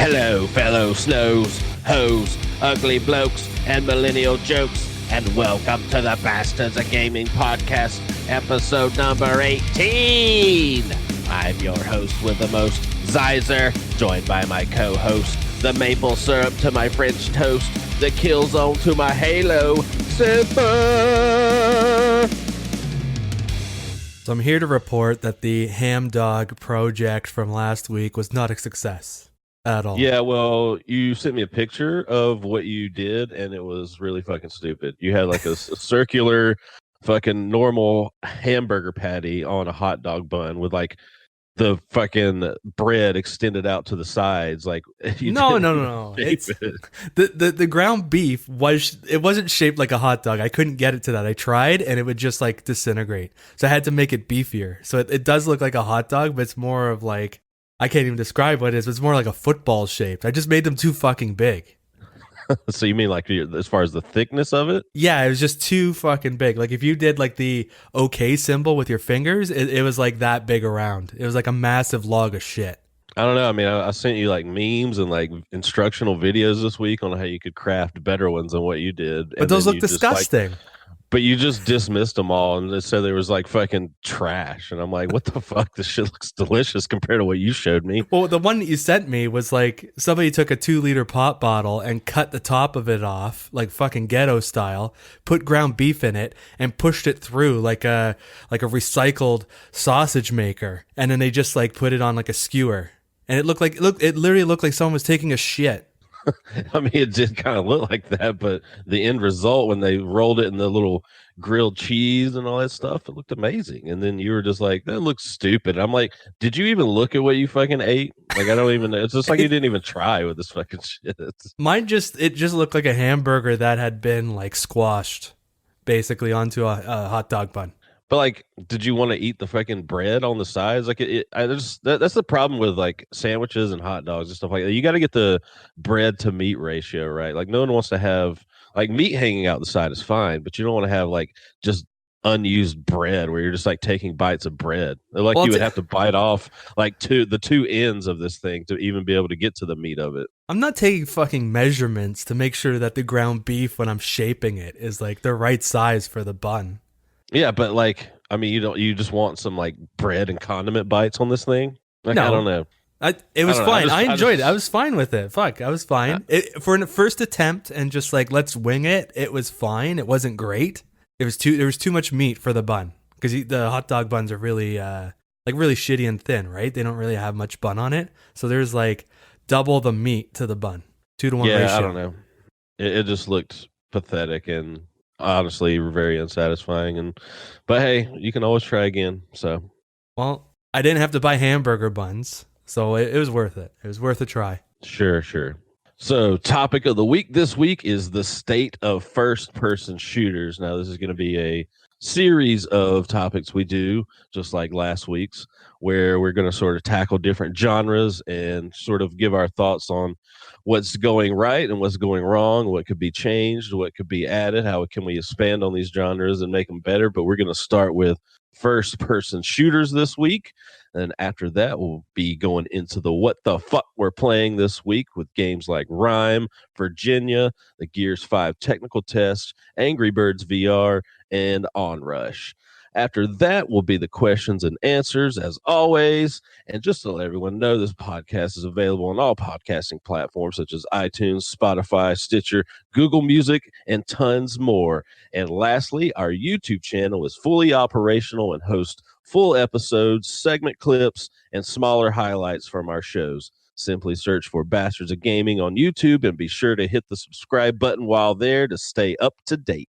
Hello, fellow snows, hoes, ugly blokes, and millennial jokes, and welcome to the Bastards of Gaming Podcast, episode number 18. I'm your host with the most, Xizor, joined by my co-host, the maple syrup to my French toast, the kill zone to my halo, Zipper. So I'm here to report that the ham dog project from last week was not a success at all. Yeah, well, you sent me a picture of what you did, and it was really fucking stupid. You had like a circular fucking normal hamburger patty on a hot dog bun with like the fucking bread extended out to the sides. Like No. It's the ground beef wasn't shaped like a hot dog. I couldn't get it to that. I tried and it would just like disintegrate. So I had to make it beefier. So it does look like a hot dog, but it's more of like, I can't even describe what it is, but it's more like a football shaped. I just made them too fucking big. So you mean like as far as the thickness of it? Yeah, it was just too fucking big. Like if you did like the OK symbol with your fingers, it was like that big around. It was like a massive log of shit. I don't know. I mean, I sent you like memes and like instructional videos this week on how you could craft better ones than what you did. But those look disgusting. But you just dismissed them all and said there was like fucking trash. And I'm like, what the fuck? This shit looks delicious compared to what you showed me. Well, the one that you sent me was like somebody took a 2-liter pop bottle and cut the top of it off, like fucking ghetto style, put ground beef in it and pushed it through like a recycled sausage maker. And then they just like put it on like a skewer. And it literally looked like someone was taking a shit. I mean, it did kind of look like that, but the end result when they rolled it in the little grilled cheese and all that stuff, it looked amazing. And then you were just like, that looks stupid. I'm like, did you even look at what you fucking ate? Like, I don't even know. It's just like you didn't even try with this fucking shit. Mine just looked like a hamburger that had been like squashed basically onto a hot dog bun. But like, did you want to eat the fucking bread on the sides? Like, that's the problem with like sandwiches and hot dogs and stuff like that. You got to get the bread to meat ratio right. Like, no one wants to have like meat hanging out the side is fine, but you don't want to have like just unused bread where you're just like taking bites of bread. Like, you would have to bite off like the two ends of this thing to even be able to get to the meat of it. I'm not taking fucking measurements to make sure that the ground beef when I'm shaping it is like the right size for the bun. Yeah, but like, I mean, you just want some like bread and condiment bites on this thing? Like, no, I don't know. It was fine. I enjoyed it. I was fine with it. Fuck, I was fine. For a first attempt and just like, let's wing it, it was fine. It wasn't great. There was too much meat for the bun because the hot dog buns are really really shitty and thin, right? They don't really have much bun on it. So there's like double the meat to the bun. 2-to-1 ratio. I don't know. It just looked pathetic and honestly very unsatisfying. But hey, you can always try again. So, well, I didn't have to buy hamburger buns, so it was worth it. It was worth a try. Sure. So, topic of the week this week is the state of first-person shooters. Now, this is going to be a series of topics we do, just like last week's, where we're going to sort of tackle different genres and sort of give our thoughts on what's going right and what's going wrong, what could be changed, what could be added, how can we expand on these genres and make them better. But we're going to start with first-person shooters this week. And after that, we'll be going into the what the fuck we're playing this week with games like Rime, Virginia, the Gears 5 technical test, Angry Birds VR, and OnRush. After that will be the questions and answers, as always. And just to let everyone know, this podcast is available on all podcasting platforms such as iTunes, Spotify, Stitcher, Google Music, and tons more. And lastly, our YouTube channel is fully operational and hosts full episodes, segment clips, and smaller highlights from our shows. Simply search for Bastards of Gaming on YouTube and be sure to hit the subscribe button while there to stay up to date.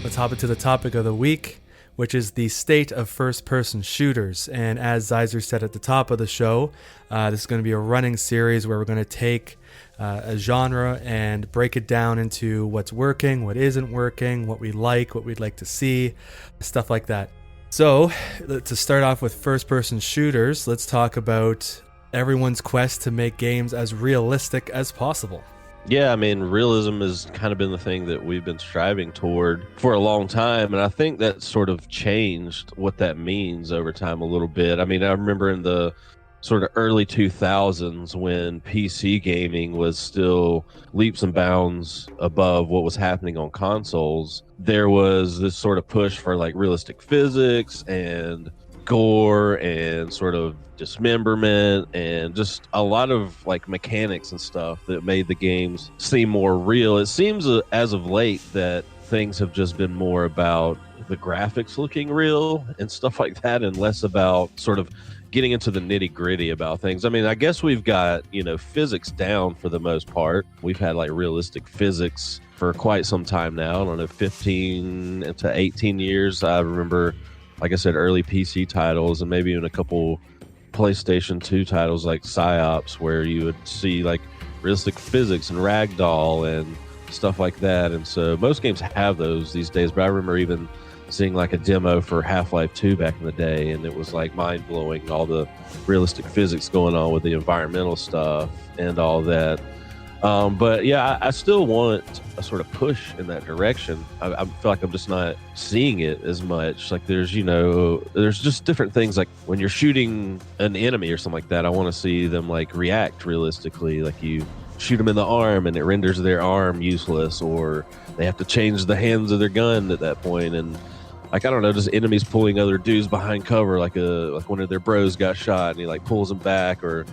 Let's hop into the topic of the week, which is the state of first-person shooters. And as Xizor said at the top of the show, this is going to be a running series where we're going to take a genre and break it down into what's working, what isn't working, what we like, what we'd like to see, stuff like that. So, to start off with first-person shooters, let's talk about everyone's quest to make games as realistic as possible. Yeah, I mean, realism has kind of been the thing that we've been striving toward for a long time. And I think that sort of changed what that means over time a little bit. I mean, I remember in the sort of early 2000s when PC gaming was still leaps and bounds above what was happening on consoles, there was this sort of push for like realistic physics and gore and sort of dismemberment and just a lot of like mechanics and stuff that made the games seem more real. It seems as of late that things have just been more about the graphics looking real and stuff like that, and less about sort of getting into the nitty gritty about things. I mean, I guess we've got, physics down for the most part. We've had like realistic physics for quite some time now. I don't know, 15 to 18 years. I remember, like I said, early PC titles and maybe even a couple PlayStation 2 titles like PsyOps, where you would see like realistic physics and ragdoll and stuff like that. And so most games have those these days, but I remember even seeing like a demo for Half-Life 2 back in the day, and it was like mind-blowing, all the realistic physics going on with the environmental stuff and all that. But yeah, I still want a sort of push in that direction. I feel like I'm just not seeing it as much. Like there's just different things. Like when you're shooting an enemy or something like that, I want to see them like react realistically. Like you shoot them in the arm and it renders their arm useless, or they have to change the hands of their gun at that point. And like, I don't know, just enemies pulling other dudes behind cover, like one of their bros got shot and he like pulls them back, or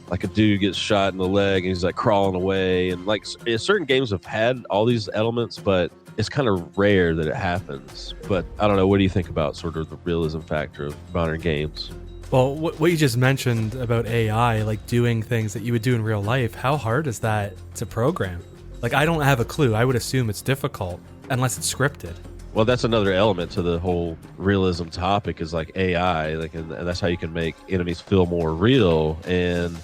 like a dude gets shot in the leg and he's like crawling away. And like certain games have had all these elements, but it's kind of rare that it happens. But I don't know, what do you think about sort of the realism factor of modern games? Well, what you just mentioned about AI, like doing things that you would do in real life, how hard is that to program? Like, I don't have a clue. I would assume it's difficult unless it's scripted. Well, that's another element to the whole realism topic, is like AI, like, and that's how you can make enemies feel more real. And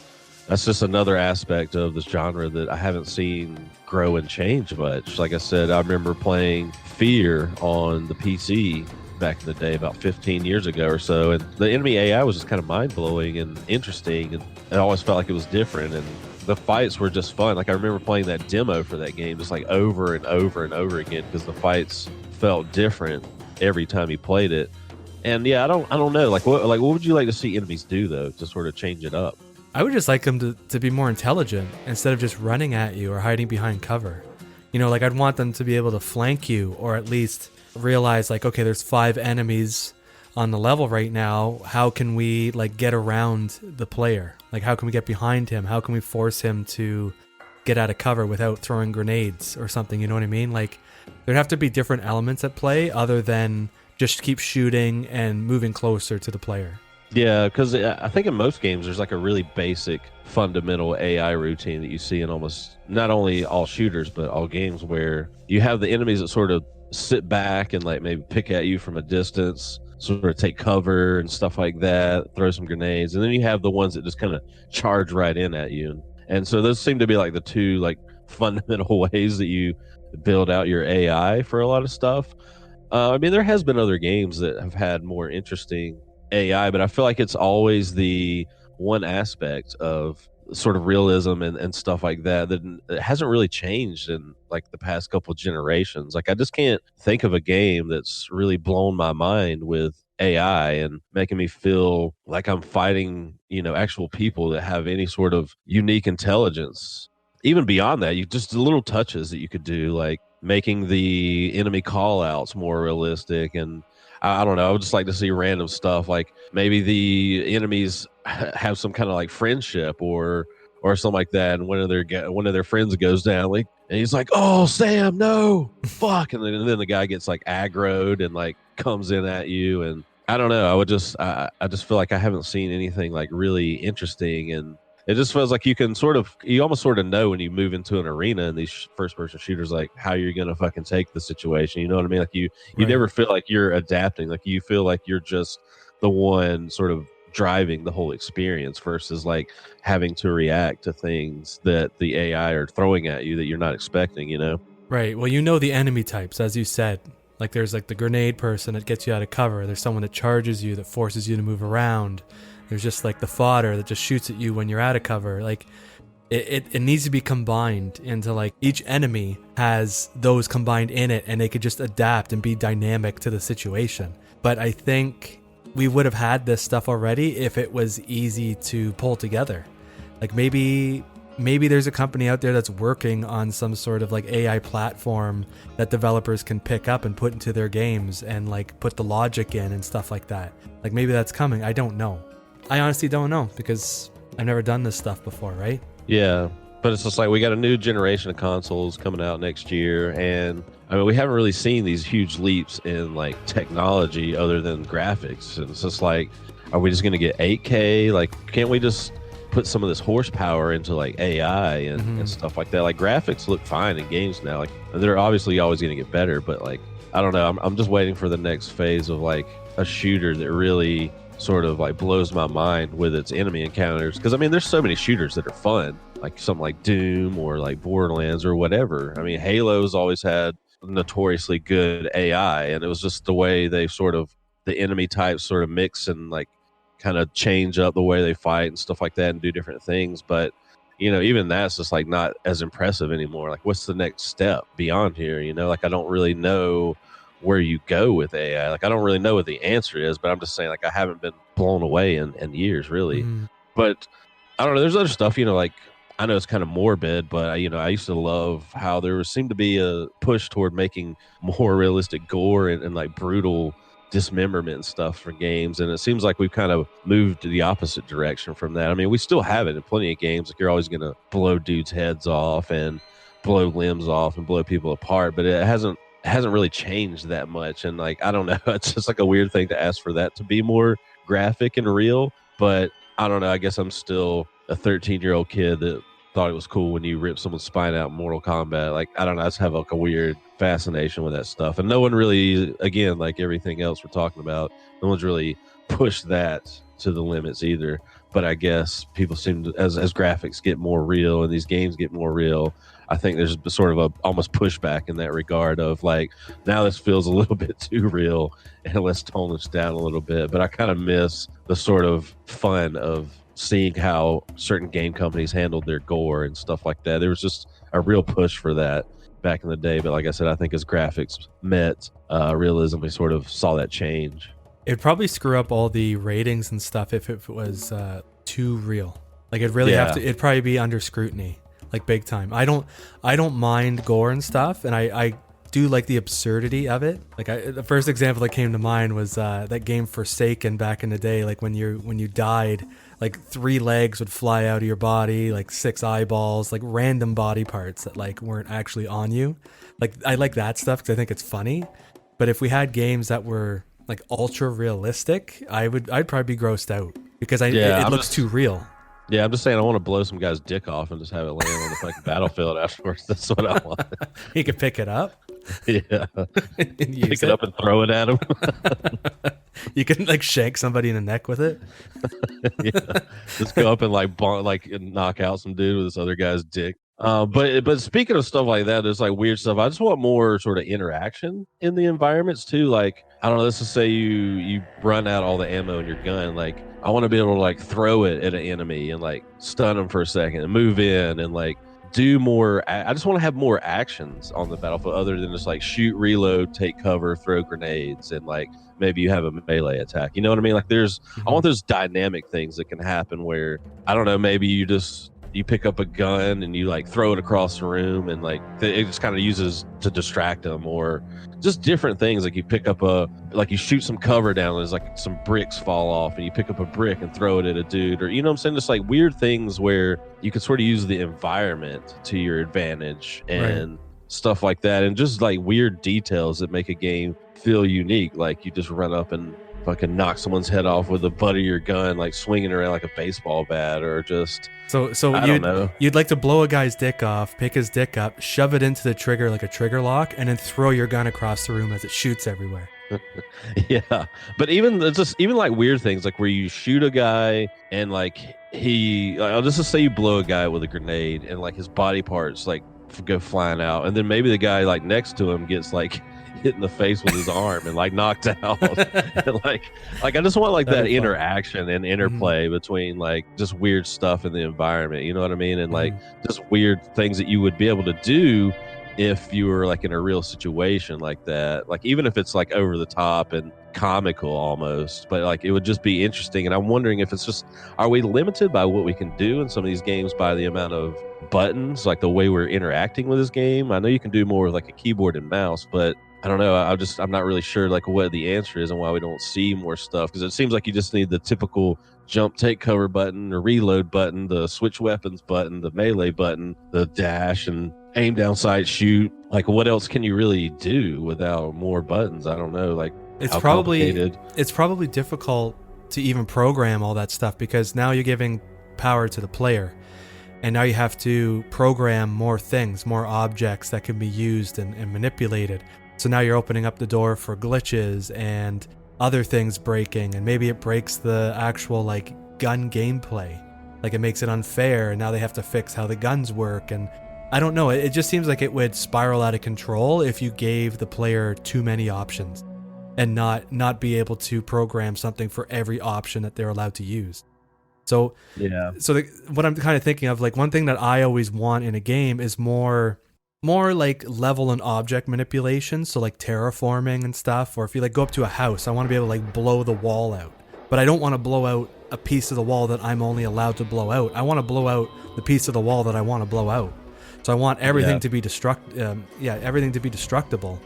that's just another aspect of this genre that I haven't seen grow and change much. Like I said, I remember playing Fear on the PC back in the day, about 15 years ago or so, and the enemy AI was just kind of mind-blowing and interesting, and it always felt like it was different, and the fights were just fun. Like I remember playing that demo for that game just like over and over and over again, because the fights felt different every time you played it. And yeah, I don't know, like what would you like to see enemies do though, to sort of change it up? I would just like them to be more intelligent instead of just running at you or hiding behind cover. Like I'd want them to be able to flank you, or at least realize like, okay, there's 5 enemies on the level right now. How can we like get around the player? Like how can we get behind him? How can we force him to get out of cover without throwing grenades or something? You know what I mean? Like there'd have to be different elements at play other than just keep shooting and moving closer to the player. Yeah, because I think in most games there's like a really basic fundamental AI routine that you see in almost not only all shooters but all games, where you have the enemies that sort of sit back and like maybe pick at you from a distance, sort of take cover and stuff like that, throw some grenades, and then you have the ones that just kind of charge right in at you. And so those seem to be like the two like fundamental ways that you build out your AI for a lot of stuff. I mean, there has been other games that have had more interesting AI, but I feel like it's always the one aspect of sort of realism and stuff like that it hasn't really changed in like the past couple generations. Like I just can't think of a game that's really blown my mind with AI and making me feel like I'm fighting, actual people that have any sort of unique intelligence. Even beyond that, you just the little touches that you could do, like making the enemy call outs more realistic. And I don't know, I would just like to see random stuff, like maybe the enemies have some kind of like friendship or something like that, and one of their friends goes down, like, and he's like, "Oh, Sam, no, fuck," and then the guy gets like aggroed and like comes in at you. And I don't know, I just feel like I haven't seen anything like really interesting, and it just feels like you almost sort of know when you move into an arena in these first person shooters, like how you're gonna fucking take the situation. You know what I mean? Like you Right. never feel like you're adapting. Like you feel like you're just the one sort of driving the whole experience, versus like having to react to things that the AI are throwing at you that you're not expecting. Right. Well, the enemy types, as you said. Like there's like the grenade person that gets you out of cover. There's someone that charges you, that forces you to move around. There's just like the fodder that just shoots at you when you're out of cover. Like it needs to be combined into like each enemy has those combined in it, and they could just adapt and be dynamic to the situation. But I think we would have had this stuff already if it was easy to pull together. Like maybe there's a company out there that's working on some sort of like AI platform that developers can pick up and put into their games and like put the logic in and stuff like that. Like maybe that's coming. I don't know. I honestly don't know because I've never done this stuff before, right? Yeah, but it's just like we got a new generation of consoles coming out next year, and I mean we haven't really seen these huge leaps in like technology other than graphics. And it's just like, are we just going to get 8K? Like, can't we just put some of this horsepower into like AI and stuff like that? Like graphics look fine in games now. Like they're obviously always going to get better, but like I don't know. I'm just waiting for the next phase of like a shooter that really sort of like blows my mind with its enemy encounters, because I mean there's so many shooters that are fun, like something like Doom or like Borderlands or whatever. I mean Halo's always had notoriously good AI, and it was just the way they sort of the enemy types sort of mix and like kind of change up the way they fight and stuff like that and do different things. But you know, even that's just like not as impressive anymore. Like what's the next step beyond here? You know, like I don't really know where you go with AI. Like I don't really know what the answer is, but I'm just saying like I haven't been blown away in years really. But I don't know, there's other stuff, you know, like I know it's kind of morbid, but you know, I used to love how there seemed to be a push toward making more realistic gore and like brutal dismemberment and stuff for games, and it seems like we've kind of moved to the opposite direction from that. I mean, we still have it in plenty of games, like you're always going to blow dudes' heads off and blow limbs off and blow people apart, but it hasn't really changed that much. And like I don't know, it's just like a weird thing to ask for that to be more graphic and real. But I don't know, I guess I'm still a 13-year-old kid that thought it was cool when you rip someone's spine out in Mortal Kombat. Like I don't know, I just have like a weird fascination with that stuff, and no one really, again, like everything else we're talking about, no one's really pushed that to the limits either. But I guess people seem to, as graphics get more real and these games get more real, I think there's sort of a almost pushback in that regard of like, now this feels a little bit too real and let's tone this down a little bit. But I kind of miss the sort of fun of seeing how certain game companies handled their gore and stuff like that. There was just a real push for that back in the day. But like I said, I think as graphics met realism, we sort of saw that change. It'd probably screw up all the ratings and stuff if it was too real. Like it'd really have to, it'd probably be under scrutiny, like big time. I don't mind gore and stuff, and I do like the absurdity of it. Like the first example that came to mind was that game Forsaken back in the day. Like when you died, like 3 legs would fly out of your body, like 6 eyeballs, like random body parts that like weren't actually on you. Like I like that stuff because I think it's funny. But if we had games that were like ultra realistic, I'd probably be grossed out because it looks too real. Yeah, I'm just saying I want to blow some guy's dick off and just have it land on the fucking battlefield afterwards. That's what I want. You can pick it up. Yeah. Pick it up and throw it at him. You can like shank somebody in the neck with it. Yeah. Just go up and like knock out some dude with this other guy's dick. But speaking of stuff like that, there's like weird stuff. I just want more sort of interaction in the environments too. Like, I don't know, let's just say you run out all the ammo in your gun. Like, I want to be able to like throw it at an enemy and like stun them for a second and move in and like do more. I just want to have more actions on the battlefield other than just like shoot, reload, take cover, throw grenades, and like maybe you have a melee attack. You know what I mean? Like I want those dynamic things that can happen where, I don't know, maybe you pick up a gun and you like throw it across the room and like it just kind of uses to distract them, or just different things. Like you pick up you shoot some cover down and there's like some bricks fall off and you pick up a brick and throw it at a dude, or you know what I'm saying? Just like weird things where you could sort of use the environment to your advantage and stuff like that. And just like weird details that make a game feel unique. Like you just run up and fucking knock someone's head off with the butt of your gun, like swinging around like a baseball bat, or just you'd like to blow a guy's dick off, pick his dick up, shove it into the trigger like a trigger lock, and then throw your gun across the room as it shoots everywhere. Yeah, but even like weird things like where you shoot a guy and like I'll just say you blow a guy with a grenade and like his body parts like go flying out, and then maybe the guy like next to him gets like hit in the face with his arm and like knocked out. And, like I just want like that interaction and interplay between like just weird stuff in the environment. You know what I mean? And like just weird things that you would be able to do if you were like in a real situation like that, like even if it's like over the top and comical almost, but like it would just be interesting. And I'm wondering if it's just, are we limited by what we can do in some of these games by the amount of buttons, like the way we're interacting with this game? I know you can do more with like a keyboard and mouse, but I don't know. I'm not really sure like what the answer is and why we don't see more stuff, because it seems like you just need the typical jump, take cover button, or reload button, the switch weapons button, the melee button, the dash, and aim down sight, shoot. Like what else can you really do without more buttons? I don't know. Like it's probably difficult to even program all that stuff, because now you're giving power to the player, and now you have to program more things, more objects that can be used and manipulated. So now you're opening up the door for glitches and other things breaking, and maybe it breaks the actual like gun gameplay. Like it makes it unfair, and now they have to fix how the guns work. And I don't know, it just seems like it would spiral out of control if you gave the player too many options and not be able to program something for every option that they're allowed to use. So yeah. So what I'm kind of thinking of, like one thing that I always want in a game is more like level and object manipulation. So like terraforming and stuff, or if you like go up to a house, I want to be able to like blow the wall out, but I don't want to blow out a piece of the wall that I'm only allowed to blow out. I want to blow out the piece of the wall that I want to blow out. So I want everything to be everything to be destructible.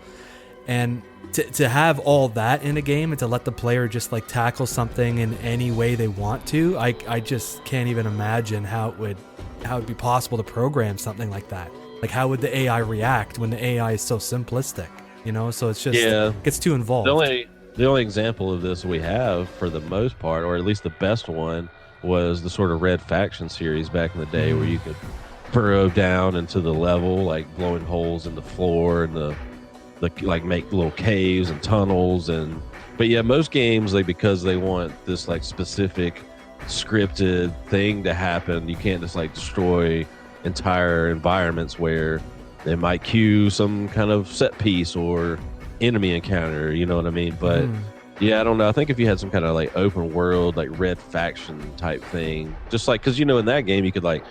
And to have all that in a game and to let the player just like tackle something in any way they want to, I just can't even imagine how it'd be possible to program something like that. Like how would the AI react when the AI is so simplistic, you know? So it's just it gets too involved. The only example of this we have for the most part, or at least the best one, was the sort of Red Faction series back in the day where you could burrow down into the level, like blowing holes in the floor and the like make little caves and tunnels. And but yeah, most games, like because they want this like specific scripted thing to happen, you can't just like destroy entire environments where they might cue some kind of set piece or enemy encounter, you know what I mean? But yeah, I don't know. I think if you had some kind of like open world, like Red Faction type thing, just like, because you know in that game you could like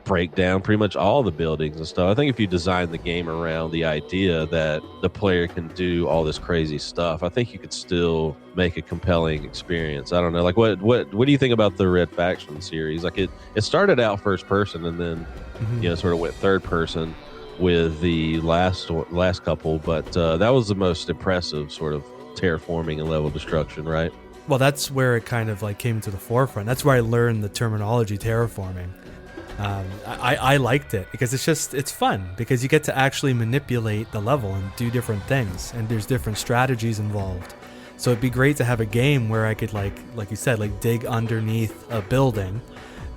break down pretty much all the buildings and stuff. I think if you design the game around the idea that the player can do all this crazy stuff, I think you could still make a compelling experience. I don't know, like what do you think about the Red Faction series? Like it started out first person and then you know sort of went third person with the last couple, but that was the most impressive sort of terraforming and level destruction, right? Well, that's where it kind of like came to the forefront. That's where I learned the terminology terraforming. I liked it because it's fun, because you get to actually manipulate the level and do different things, and there's different strategies involved. So it'd be great to have a game where I could like you said, like dig underneath a building,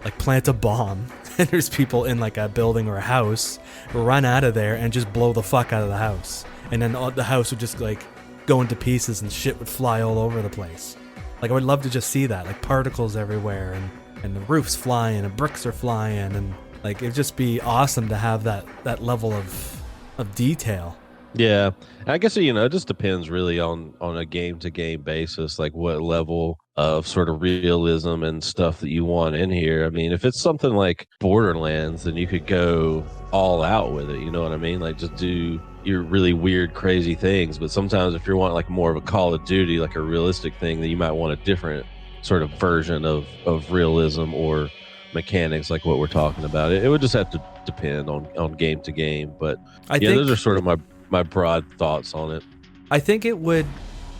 like plant a bomb, and there's people in like a building or a house, run out of there and just blow the fuck out of the house, and then the house would just like go into pieces and shit would fly all over the place. Like I would love to just see that, like particles everywhere, and the roof's flying and bricks are flying, and like it'd just be awesome to have that level of detail. Yeah, I guess you know it just depends really on a game to game basis, like what level of sort of realism and stuff that you want in here. I mean, if it's something like Borderlands, then you could go all out with it, you know what I mean? Like just do your really weird crazy things. But sometimes if you want like more of a Call of Duty, like a realistic thing, then you might want a different sort of version of realism or mechanics, like what we're talking about. It would just have to depend on game to game. But I think those are sort of my broad thoughts on it. I think it would,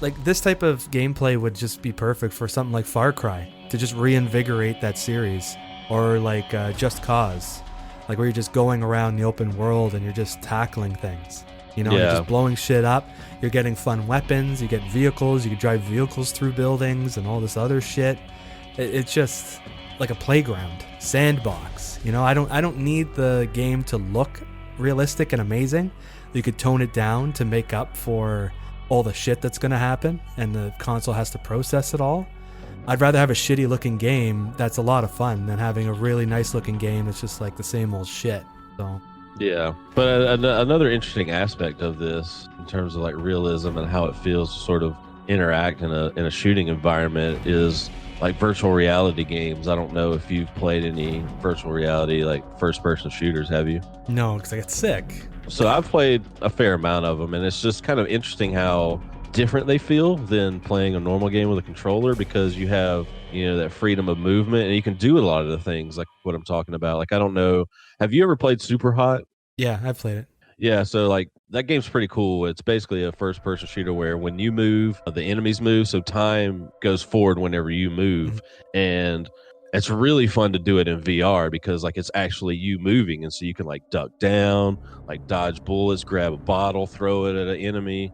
like this type of gameplay would just be perfect for something like Far Cry, to just reinvigorate that series, or like Just Cause, like where you're just going around the open world and you're just tackling things, you know, you're just blowing shit up. You're getting fun weapons, you get vehicles, you can drive vehicles through buildings and all this other shit. It's just like a playground, sandbox, you know. I don't need the game to look realistic and amazing. You could tone it down to make up for all the shit that's going to happen, and the console has to process it all. I'd rather have a shitty looking game that's a lot of fun than having a really nice looking game that's just like the same old shit. So Yeah, but another interesting aspect of this, in terms of like realism and how it feels to sort of interact in a shooting environment, is like virtual reality games. I don't know if you've played any virtual reality like first person shooters. Have you? No, because I get sick. So I've played a fair amount of them, and it's just kind of interesting how different they feel than playing a normal game with a controller, because you have, that freedom of movement, and you can do a lot of the things like what I'm talking about. Like, I don't know, have you ever played Super Hot? Yeah, I've played it. Yeah, so like that game's pretty cool. It's basically a first person shooter where when you move, the enemies move, so time goes forward whenever you Mhm. move. And it's really fun to do it in VR because like it's actually you moving, and so you can like duck down, like dodge bullets, grab a bottle, throw it at an enemy,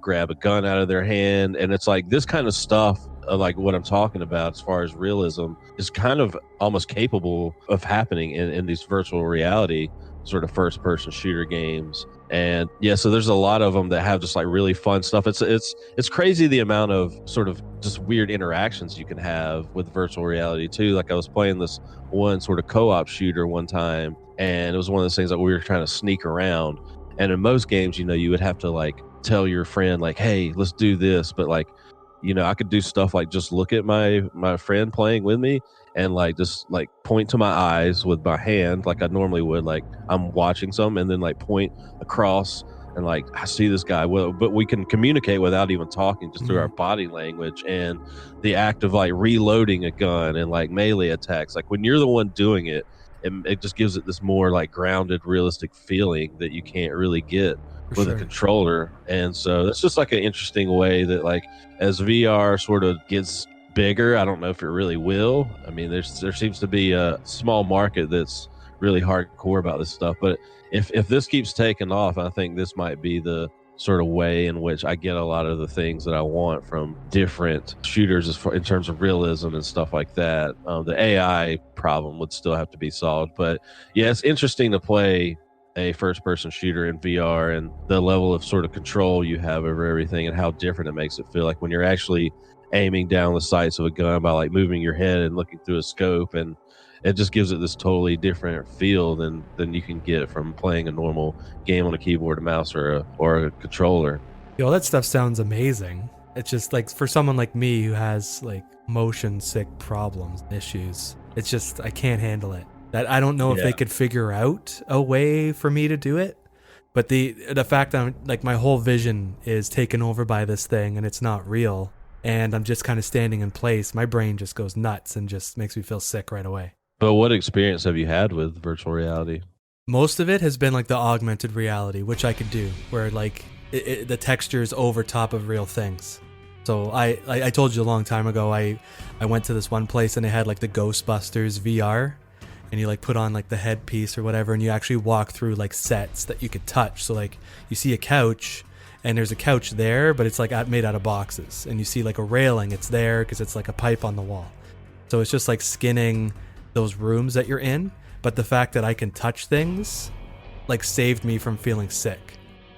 grab a gun out of their hand. And it's like this kind of stuff, like what I'm talking about as far as realism, is kind of almost capable of happening in these virtual reality sort of first person shooter games. And yeah, so there's a lot of them that have just like really fun stuff. It's crazy the amount of sort of just weird interactions you can have with virtual reality too. Like I was playing this one sort of co-op shooter one time, and it was one of those things that we were trying to sneak around. And in most games, you would have to like tell your friend like, hey, let's do this. But like, I could do stuff like just look at my friend playing with me and like just like point to my eyes with my hand like I normally would, like I'm watching some, and then like point across and like I see this guy. Well, but we can communicate without even talking, just through our Mhm. body language and the act of like reloading a gun and like melee attacks. Like when you're the one doing it, it just gives it this more like grounded, realistic feeling that you can't really get For with a sure. controller. And so that's just like an interesting way that like as VR sort of gets bigger, I don't know if it really will. I mean, there seems to be a small market that's really hardcore about this stuff. But if this keeps taking off, I think this might be the sort of way in which I get a lot of the things that I want from different shooters, in terms of realism and stuff like that. The AI problem would still have to be solved, but yeah, it's interesting to play a first person shooter in VR and the level of sort of control you have over everything and how different it makes it feel like when you're actually aiming down the sights of a gun by like moving your head and looking through a scope. And it just gives it this totally different feel than you can get from playing a normal game on a keyboard, a mouse, or a controller. Yo, that stuff sounds amazing. It's just like for someone like me who has like motion sick problems, issues, it's just I can't handle it. That I don't know if Yeah. they could figure out a way for me to do it. But the fact that I'm, like my whole vision is taken over by this thing and it's not real, and I'm just kind of standing in place, my brain just goes nuts and just makes me feel sick right away. But what experience have you had with virtual reality? Most of it has been like the augmented reality, which I could do, where like the texture is over top of real things. So I told you a long time ago, I went to this one place and they had like the Ghostbusters VR, and you like put on like the headpiece or whatever, and you actually walk through like sets that you could touch. So like you see a couch, and there's a couch there, but it's like made out of boxes, and you see like a railing, it's there because it's like a pipe on the wall. So it's just like skinning those rooms that you're in. But the fact that I can touch things like saved me from feeling sick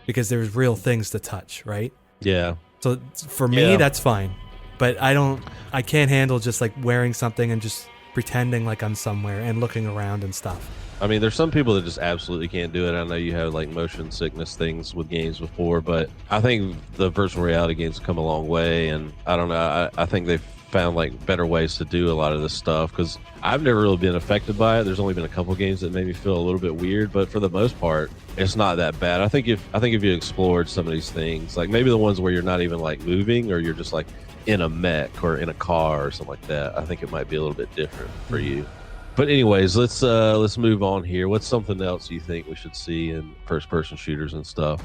because there's real things to touch, right? Yeah. So for me, Yeah. that's fine. But I can't handle just like wearing something and just pretending like I'm somewhere and looking around and stuff. I mean, there's some people that just absolutely can't do it. I know you have like motion sickness things with games before, but I think the virtual reality games have come a long way. And I don't know, I think they've found like better ways to do a lot of this stuff, because I've never really been affected by it. There's only been a couple games that made me feel a little bit weird, but for the most part, it's not that bad. I think if you explored some of these things, like maybe the ones where you're not even like moving, or you're just like in a mech or in a car or something like that, I think it might be a little bit different for you. But anyways, let's move on here. What's something else you think we should see in first person shooters and stuff?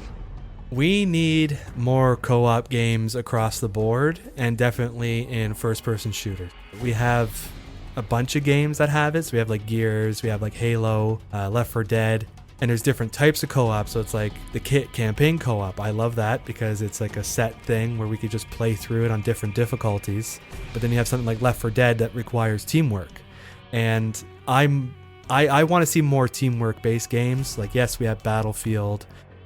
We need more co-op games across the board, and definitely in first-person shooters. We have a bunch of games that have it. So we have like Gears, we have like Halo, Left 4 Dead, and there's different types of co-op. So it's like the campaign co-op. I love that because it's like a set thing where we could just play through it on different difficulties. But then you have something like Left 4 Dead that requires teamwork, and I want to see more teamwork-based games. Like, yes, we have Battlefield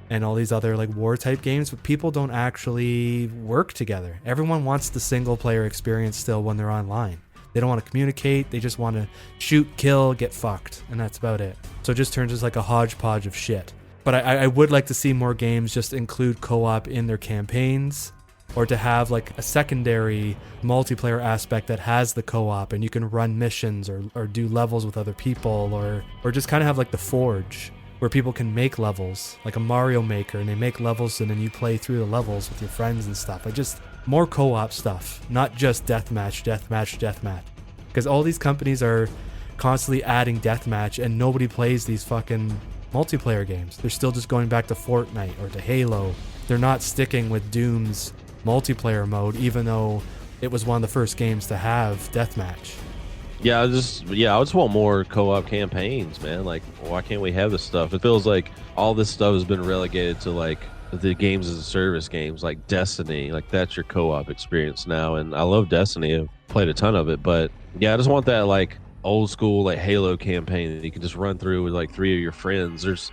and all these other like war type games, but people don't actually work together. Everyone wants the single player experience still when they're online. They don't want to communicate. They just want to shoot, kill, get fucked, and that's about it. So it just turns into like a hodgepodge of shit. But I would like to see more games just include co-op in their campaigns, or to have like a secondary multiplayer aspect that has the co-op and you can run missions or do levels with other people, or just kind of have like the Forge where people can make levels, like a Mario Maker, and they make levels and then you play through the levels with your friends and stuff. I just more co-op stuff, not just deathmatch. Because all these companies are constantly adding deathmatch and nobody plays these fucking multiplayer games. They're still just going back to Fortnite or to Halo. They're not sticking with Doom's multiplayer mode, even though it was one of the first games to have deathmatch. I just want more co-op campaigns, man. Like, why can't we have this stuff? It feels like all this stuff has been relegated to like the games as a service games, like Destiny. Like, that's your co-op experience now, and I love Destiny. I've played a ton of it, but yeah, I just want that like old school like Halo campaign that you can just run through with like 3 of your friends. There's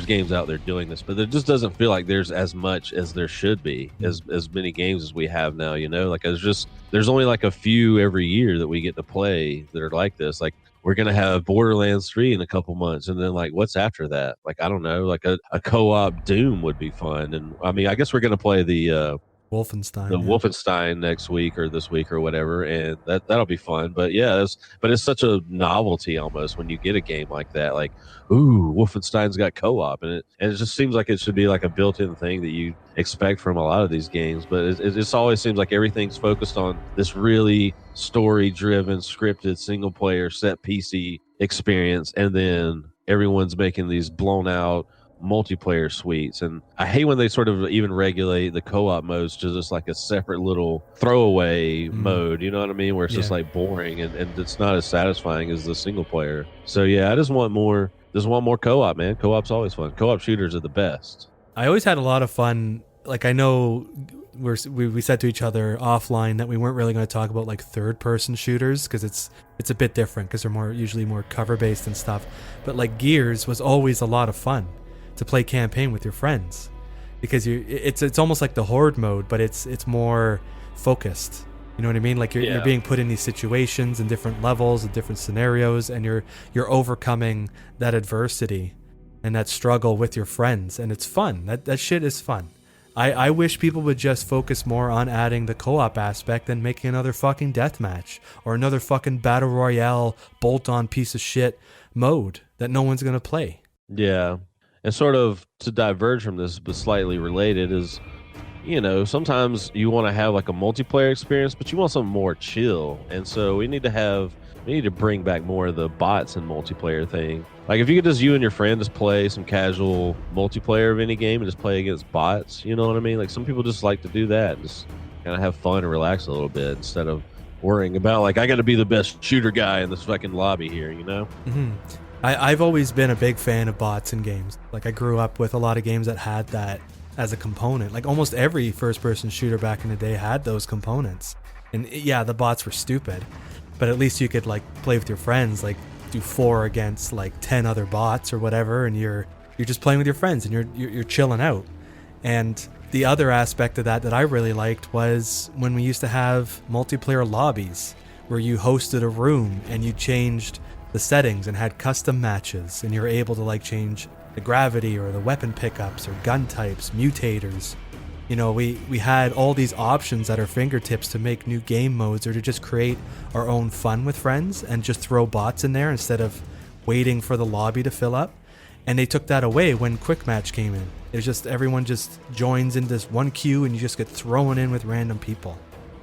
games out there doing this, but it just doesn't feel like there's as much as there should be, as many games as we have now, you know. Like, there's only like a few every year that we get to play that are like this. Like, we're gonna have Borderlands 3 in a couple months, and then like what's after that? Like, I don't know, like a co-op Doom would be fun. And I mean, I guess we're gonna play the Wolfenstein next week or this week or whatever, and that'll be fun. But yeah, it's such a novelty almost when you get a game like that. Like, ooh, Wolfenstein's got co-op, and it just seems like it should be like a built-in thing that you expect from a lot of these games. But it always seems like everything's focused on this really story-driven, scripted, single-player set PC experience, and then everyone's making these blown-out multiplayer suites. And I hate when they sort of even regulate the co-op modes to just like a separate little throwaway mode, you know what I mean, where it's just like boring and it's not as satisfying as the single player. So yeah, I just want more co-op, man. Co-op's always fun. Co-op shooters are the best. I always had a lot of fun. Like, I know we said to each other offline that we weren't really going to talk about like third person shooters because it's a bit different, because they're usually more cover based and stuff. But like Gears was always a lot of fun to play campaign with your friends, because it's almost like the horde mode, but it's more focused. You know what I mean? Like you're being put in these situations and different levels and different scenarios, and you're overcoming that adversity and that struggle with your friends, and it's fun. That shit is fun. I wish people would just focus more on adding the co-op aspect than making another fucking deathmatch or another fucking battle royale bolt-on piece of shit mode that no one's gonna play. Yeah. And sort of to diverge from this, but slightly related, is, you know, sometimes you want to have like a multiplayer experience, but you want something more chill. And so we need to bring back more of the bots and multiplayer thing. Like, if you could just, you and your friend just play some casual multiplayer of any game and just play against bots, you know what I mean? Like, some people just like to do that, just kind of have fun and relax a little bit instead of worrying about like, I got to be the best shooter guy in this fucking lobby here, you know? Mm-hmm. I've always been a big fan of bots in games. Like, I grew up with a lot of games that had that as a component. Like, almost every first-person shooter back in the day had those components. And yeah, the bots were stupid, but at least you could like play with your friends, like do 4 against like 10 other bots or whatever, and you're just playing with your friends and you're chilling out. And the other aspect of that I really liked was when we used to have multiplayer lobbies where you hosted a room and you changed the settings and had custom matches, and you're able to like change the gravity or the weapon pickups or gun types, mutators. You know, we had all these options at our fingertips to make new game modes or to just create our own fun with friends and just throw bots in there instead of waiting for the lobby to fill up. And they took that away when Quick Match came in. It was just everyone just joins in this one queue and you just get thrown in with random people.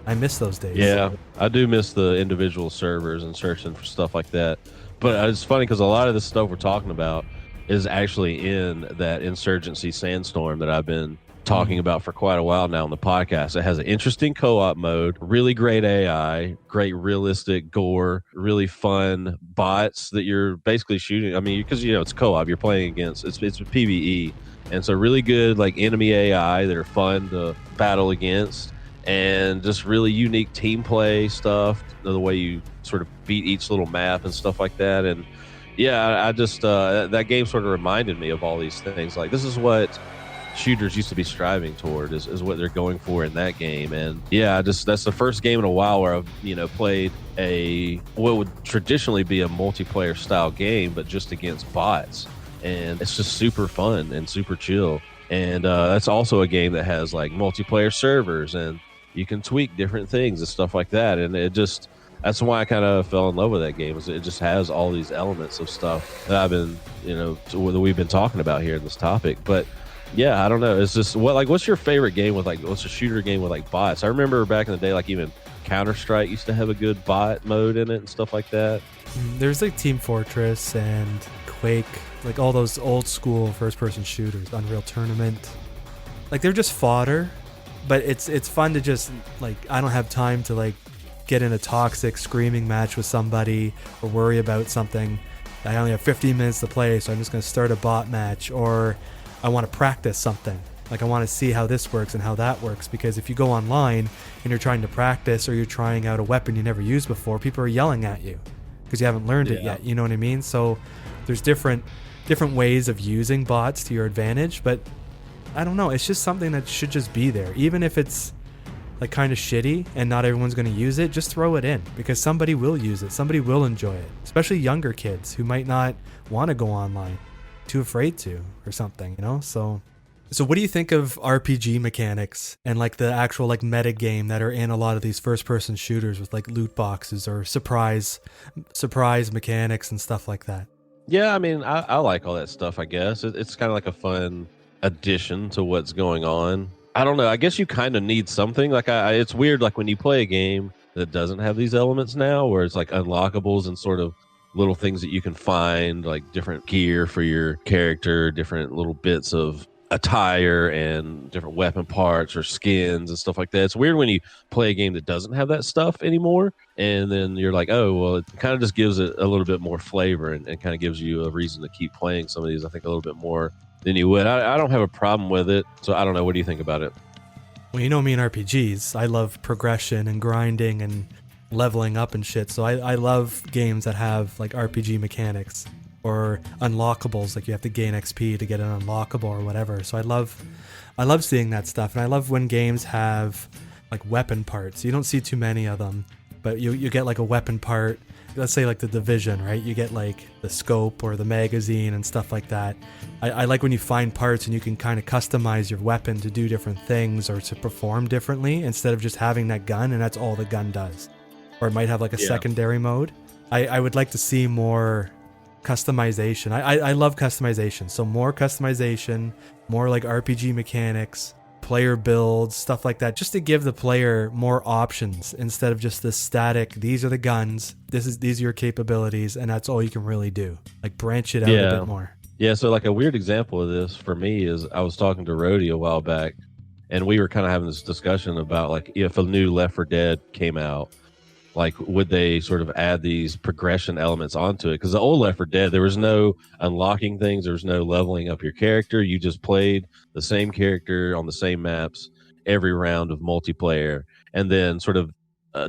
I miss those days. Yeah, I do miss the individual servers and searching for stuff like that. But it's funny because a lot of this stuff we're talking about is actually in that Insurgency Sandstorm that I've been talking about for quite a while now on the podcast. It has an interesting co-op mode, really great AI, great realistic gore, really fun bots that you're basically shooting. I mean, because, you know, it's co-op, you're playing against, it's PvE. And so really good like enemy AI that are fun to battle against, and just really unique team play stuff, the way you sort of beat each little map and stuff like that. And yeah, I just that game sort of reminded me of all these things. Like, this is what shooters used to be striving toward is what they're going for in that game. And yeah, that's the first game in a while where I've played what would traditionally be a multiplayer style game, but just against bots, and it's just super fun and super chill. And that's also a game that has like multiplayer servers, and you can tweak different things and stuff like that. And that's why I kind of fell in love with that game. Is it just has all these elements of stuff that I've been, that we've been talking about here in this topic. But yeah, I don't know. It's just what's your favorite game with what's a shooter game with like bots? I remember back in the day, like even Counter-Strike used to have a good bot mode in it and stuff like that. There's like Team Fortress and Quake, like all those old school first-person shooters, Unreal Tournament. Like they're just fodder, but it's fun to just like, I don't have time to like get in a toxic screaming match with somebody or worry about something. I only have 15 minutes to play, so I'm just going to start a bot match, or I want to practice something. Like I want to see how this works and how that works, because if you go online and you're trying to practice or you're trying out a weapon you never used before, people are yelling at you because you haven't learned it yet. You know what I mean? So there's different ways of using bots to your advantage, but I don't know. It's just something that should just be there. Even if it's like kind of shitty and not everyone's going to use it, just throw it in, because somebody will use it. Somebody will enjoy it, especially younger kids who might not want to go online, too afraid to or something, So what do you think of RPG mechanics and like the actual like meta game that are in a lot of these first person shooters with like loot boxes or surprise mechanics and stuff like that? Yeah, I mean, I like all that stuff, I guess. It's kind of like a fun addition to what's going on. I don't know. I guess you kind of need something. Like, it's weird, like when you play a game that doesn't have these elements now, where it's like unlockables and sort of little things that you can find, like different gear for your character, different little bits of attire and different weapon parts or skins and stuff like that. It's weird when you play a game that doesn't have that stuff anymore, and then you're like, oh, well, it kind of just gives it a little bit more flavor and kind of gives you a reason to keep playing some of these, I think, a little bit more than you would. I don't have a problem with it, so I don't know. What do you think about it? Well, me in RPGs, I love progression and grinding and leveling up and shit, so I love games that have like RPG mechanics or unlockables, like you have to gain XP to get an unlockable or whatever. So I love seeing that stuff, and I love when games have like weapon parts. You don't see too many of them, but you get like a weapon part. Let's say like the Division, right? You get like the scope or the magazine and stuff like that. I like when you find parts and you can kind of customize your weapon to do different things or to perform differently, instead of just having that gun and that's all the gun does. Or it might have like a secondary mode. I would like to see more customization. I love customization. So more customization, more like RPG mechanics, player builds, stuff like that, just to give the player more options instead of just this static, these are the guns, these are your capabilities, and that's all you can really do. Like branch it out a bit more. Yeah, so like a weird example of this for me is I was talking to Rhodey a while back, and we were kind of having this discussion about like if a new Left 4 Dead came out, like would they sort of add these progression elements onto it? Because the old Left 4 Dead, there was no unlocking things, there was no leveling up your character. You just played the same character on the same maps every round of multiplayer. And then sort of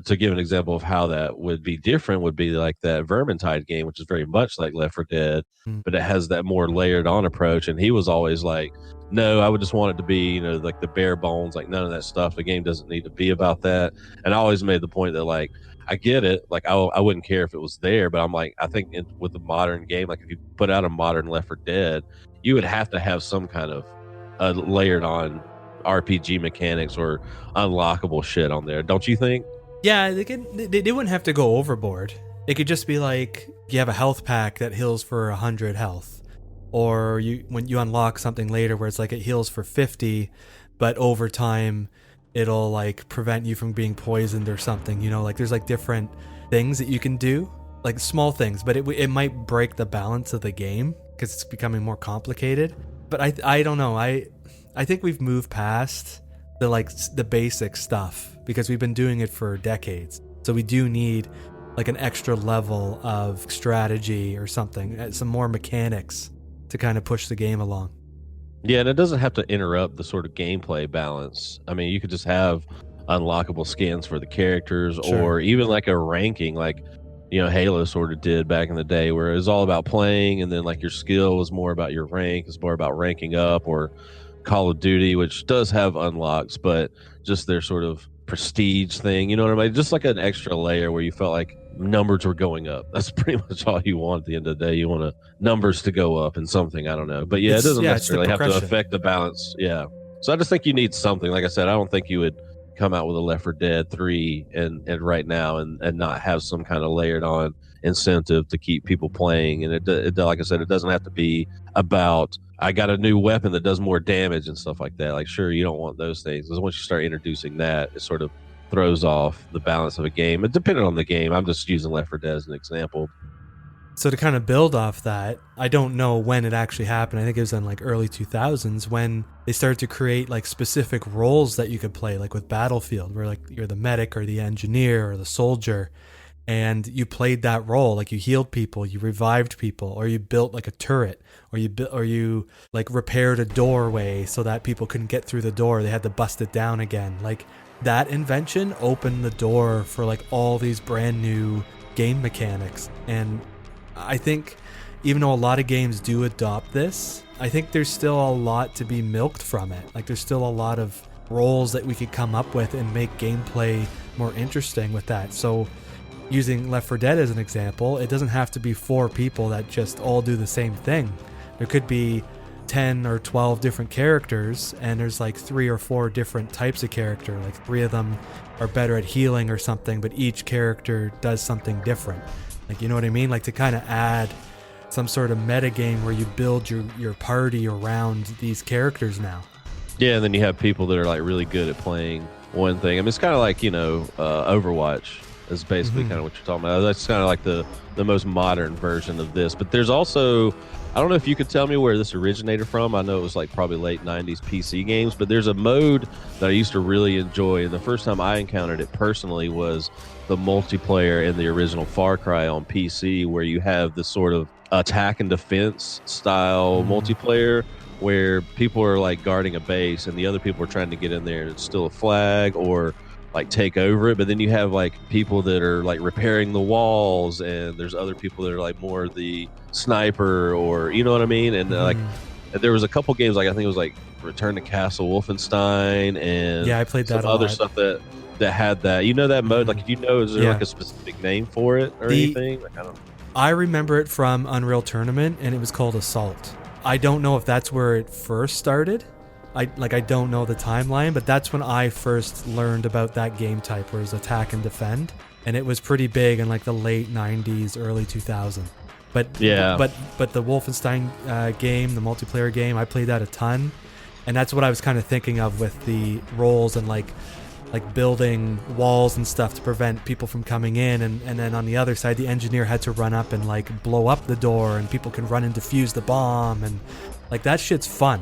to give an example of how that would be different would be like that Vermintide game, which is very much like Left 4 Dead, but it has that more layered on approach. And he was always like, no, I would just want it to be, like the bare bones, like none of that stuff. The game doesn't need to be about that. And I always made the point that like, I get it. Like I wouldn't care if it was there, but I'm like, I think with the modern game, like if you put out a modern Left 4 Dead, you would have to have some kind of layered on RPG mechanics or unlockable shit on there. Don't you think? Yeah, they wouldn't have to go overboard. It could just be like you have a health pack that heals for 100 health, or when you unlock something later where it's like it heals for 50, but over time it'll like prevent you from being poisoned or something. Like there's like different things that you can do, like small things, but it might break the balance of the game because it's becoming more complicated. But I don't know. I think we've moved past the basic stuff because we've been doing it for decades. So we do need like an extra level of strategy or something, some more mechanics to kind of push the game along. Yeah, and it doesn't have to interrupt the sort of gameplay balance. I mean, you could just have unlockable skins for the characters, or even like a ranking, like Halo sort of did back in the day, where it was all about playing, and then like your skill was more about your rank, it's more about ranking up, or Call of Duty, which does have unlocks, but just their sort of prestige thing, you know what I mean? Just like an extra layer where you felt like numbers were going up. That's pretty much all you want at the end of the day. You want numbers to go up in something, I don't know. But yeah, it doesn't necessarily have to affect the balance. Yeah. So I just think you need something. Like I said, I don't think you would come out with a Left 4 Dead 3 and right now and not have some kind of layered on incentive to keep people playing. And it like I said, it doesn't have to be about I got a new weapon that does more damage and stuff like that. Like, sure, you don't want those things, because once you start introducing that, it sort of throws off the balance of a game. And depending on the game, I'm just using Left 4 Dead as an example. So to kind of build off that, I don't know when it actually happened. I think it was in like early 2000s when they started to create like specific roles that you could play, like with Battlefield, where like you're the medic or the engineer or the soldier, and you played that role. Like you healed people, you revived people, or you built like a turret, or you like repaired a doorway so that people couldn't get through the door. They had to bust it down again. Like that invention opened the door for like all these brand new game mechanics. And I think even though a lot of games do adopt this, I think there's still a lot to be milked from it. Like there's still a lot of roles that we could come up with and make gameplay more interesting with that. So using Left 4 Dead as an example, it doesn't have to be 4 people that just all do the same thing. There could be 10 or 12 different characters, and there's like 3 or 4 different types of character. Like 3 of them are better at healing or something, but each character does something different. Like, you know what I mean? Like to kind of add some sort of meta game where you build your party around these characters now. Yeah, and then you have people that are like really good at playing one thing. I mean, it's kind of like, Overwatch is basically kind of what you're talking about. That's kind of like the most modern version of this. But there's also, I don't know if you could tell me where this originated from. I know it was like probably late 90s PC games, but there's a mode that I used to really enjoy. And the first time I encountered it personally was the multiplayer in the original Far Cry on PC, where you have this sort of attack and defense style multiplayer where people are like guarding a base and the other people are trying to get in there and steal a flag or like take over it. But then you have like people that are like repairing the walls, and there's other people that are like more the sniper, or you know what I mean. And like there was a couple games, like I think it was like Return to Castle Wolfenstein, and yeah, I played that some other stuff that had that, that mode. Like, is there like a specific name for it or anything? Like, I don't know. I remember it from Unreal Tournament, and it was called Assault. I don't know if that's where it first started. I don't know the timeline, but that's when I first learned about that game type, where it's attack and defend, and it was pretty big in like the late 90s, early 2000s. But yeah, but the Wolfenstein game, the multiplayer game, I played that a ton, and that's what I was kind of thinking of with the roles and like building walls and stuff to prevent people from coming in, and then on the other side the engineer had to run up and like blow up the door, and people can run and defuse the bomb, and like that shit's fun.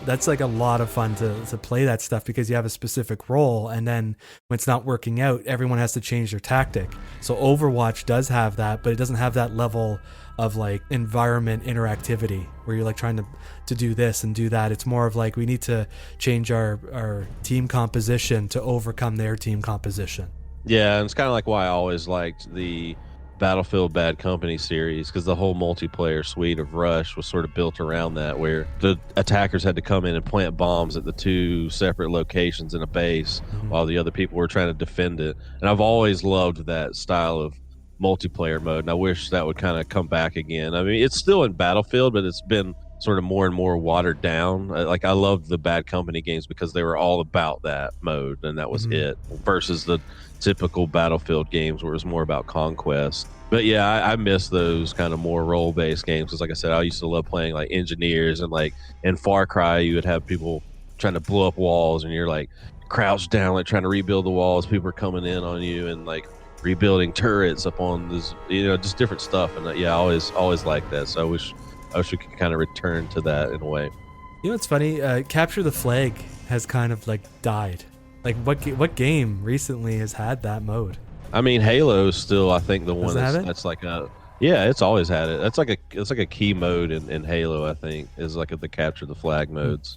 That's like a lot of fun to play that stuff, because you have a specific role, and then when it's not working out, everyone has to change their tactic. So Overwatch does have that, but it doesn't have that level of like environment interactivity where you're like trying to do this and do that. It's more of like, we need to change our team composition to overcome their team composition. Yeah, and it's kind of like why I always liked the Battlefield Bad Company series, because the whole multiplayer suite of Rush was sort of built around that, where the attackers had to come in and plant bombs at the 2 separate locations in a base while the other people were trying to defend it. And I've always loved that style of multiplayer mode, and I wish that would kind of come back again. I mean, it's still in Battlefield, but it's been sort of more and more watered down. Like, I loved the Bad Company games because they were all about that mode, and that was it, versus the typical Battlefield games where it was more about conquest. But yeah, I miss those kind of more role-based games, because like I said, I used to love playing like engineers, and like in Far Cry you would have people trying to blow up walls, and you're like crouched down like trying to rebuild the walls. People are coming in on you and like rebuilding turrets up on this, just different stuff. And I always liked that. So I wish we could kind of return to that in a way. You know what's funny? Capture the Flag has kind of like died. Like what game recently has had that mode? I mean, Halo is still, I think, the one that's like it's always had it. It's like a key mode in Halo, I think, is like the capture the flag modes.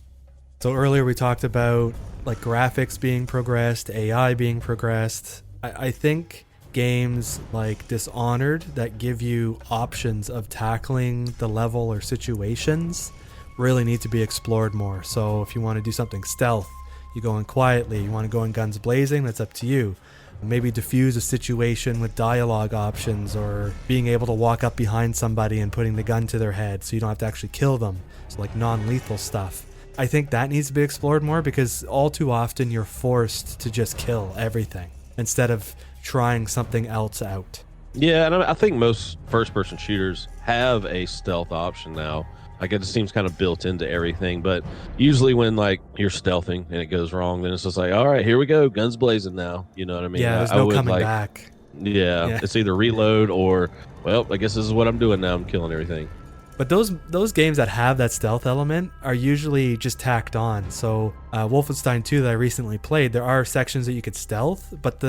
So earlier we talked about like graphics being progressed, AI being progressed. I think games like Dishonored that give you options of tackling the level or situations really need to be explored more. So if you want to do something stealth, you go in quietly. You want to go in guns blazing, that's up to you. Maybe diffuse a situation with dialogue options, or being able to walk up behind somebody and putting the gun to their head so you don't have to actually kill them. So like non-lethal stuff. I think that needs to be explored more, because all too often you're forced to just kill everything instead of trying something else out. Yeah, and I think most first-person shooters have a stealth option now. Like, it just seems kind of built into everything. But usually when, like, you're stealthing and it goes wrong, then it's just like, all right, here we go, guns blazing now. You know what I mean? Yeah, there's no coming back. Yeah, it's either reload or, well, I guess this is what I'm doing now. I'm killing everything. But those games that have that stealth element are usually just tacked on. So Wolfenstein 2 that I recently played, there are sections that you could stealth, but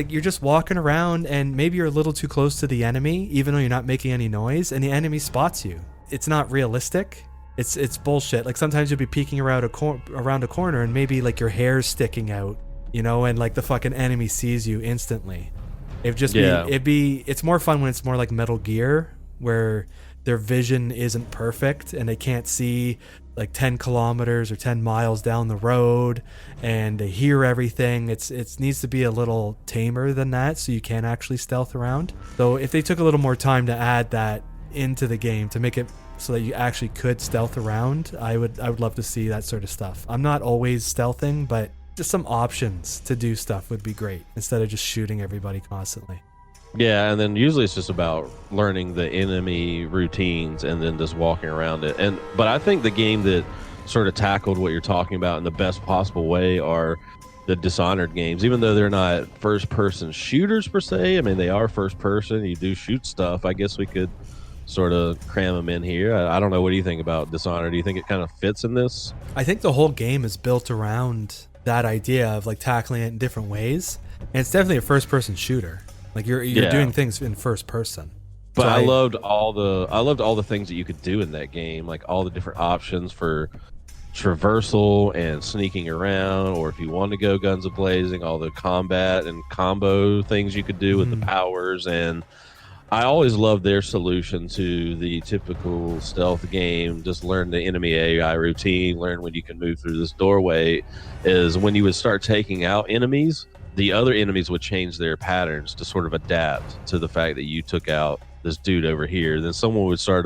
you're just walking around and maybe you're a little too close to the enemy, even though you're not making any noise, and the enemy spots you. It's not realistic. It's bullshit. Like sometimes you'll be peeking around a corner and maybe like your hair's sticking out, and like the fucking enemy sees you instantly. It's more fun when it's more like Metal Gear, where their vision isn't perfect and they can't see like 10 kilometers or 10 miles down the road, and they hear everything. It needs to be a little tamer than that, so you can actually stealth around. So if they took a little more time to add that into the game to make it so that you actually could stealth around, I would love to see that sort of stuff. I'm not always stealthing, but just some options to do stuff would be great instead of just shooting everybody constantly. Yeah, and then usually it's just about learning the enemy routines and then just walking around it. But I think the game that sort of tackled what you're talking about in the best possible way are the Dishonored games. Even though they're not first-person shooters per se, I mean, they are first-person. You do shoot stuff. I guess we could sort of cram them in here. I don't know. What do you think about Dishonored? Do you think it kind of fits in this? I think the whole game is built around that idea of like tackling it in different ways. And it's definitely a first-person shooter. Like you're doing things in first person. But so I loved all the things that you could do in that game, like all the different options for traversal and sneaking around, or if you want to go guns a-blazing, all the combat and combo things you could do with the powers. And I always loved their solution to the typical stealth game. Just learn the enemy AI routine, learn when you can move through this doorway, is when you would start taking out enemies, the other enemies would change their patterns to sort of adapt to the fact that you took out this dude over here. Then someone would start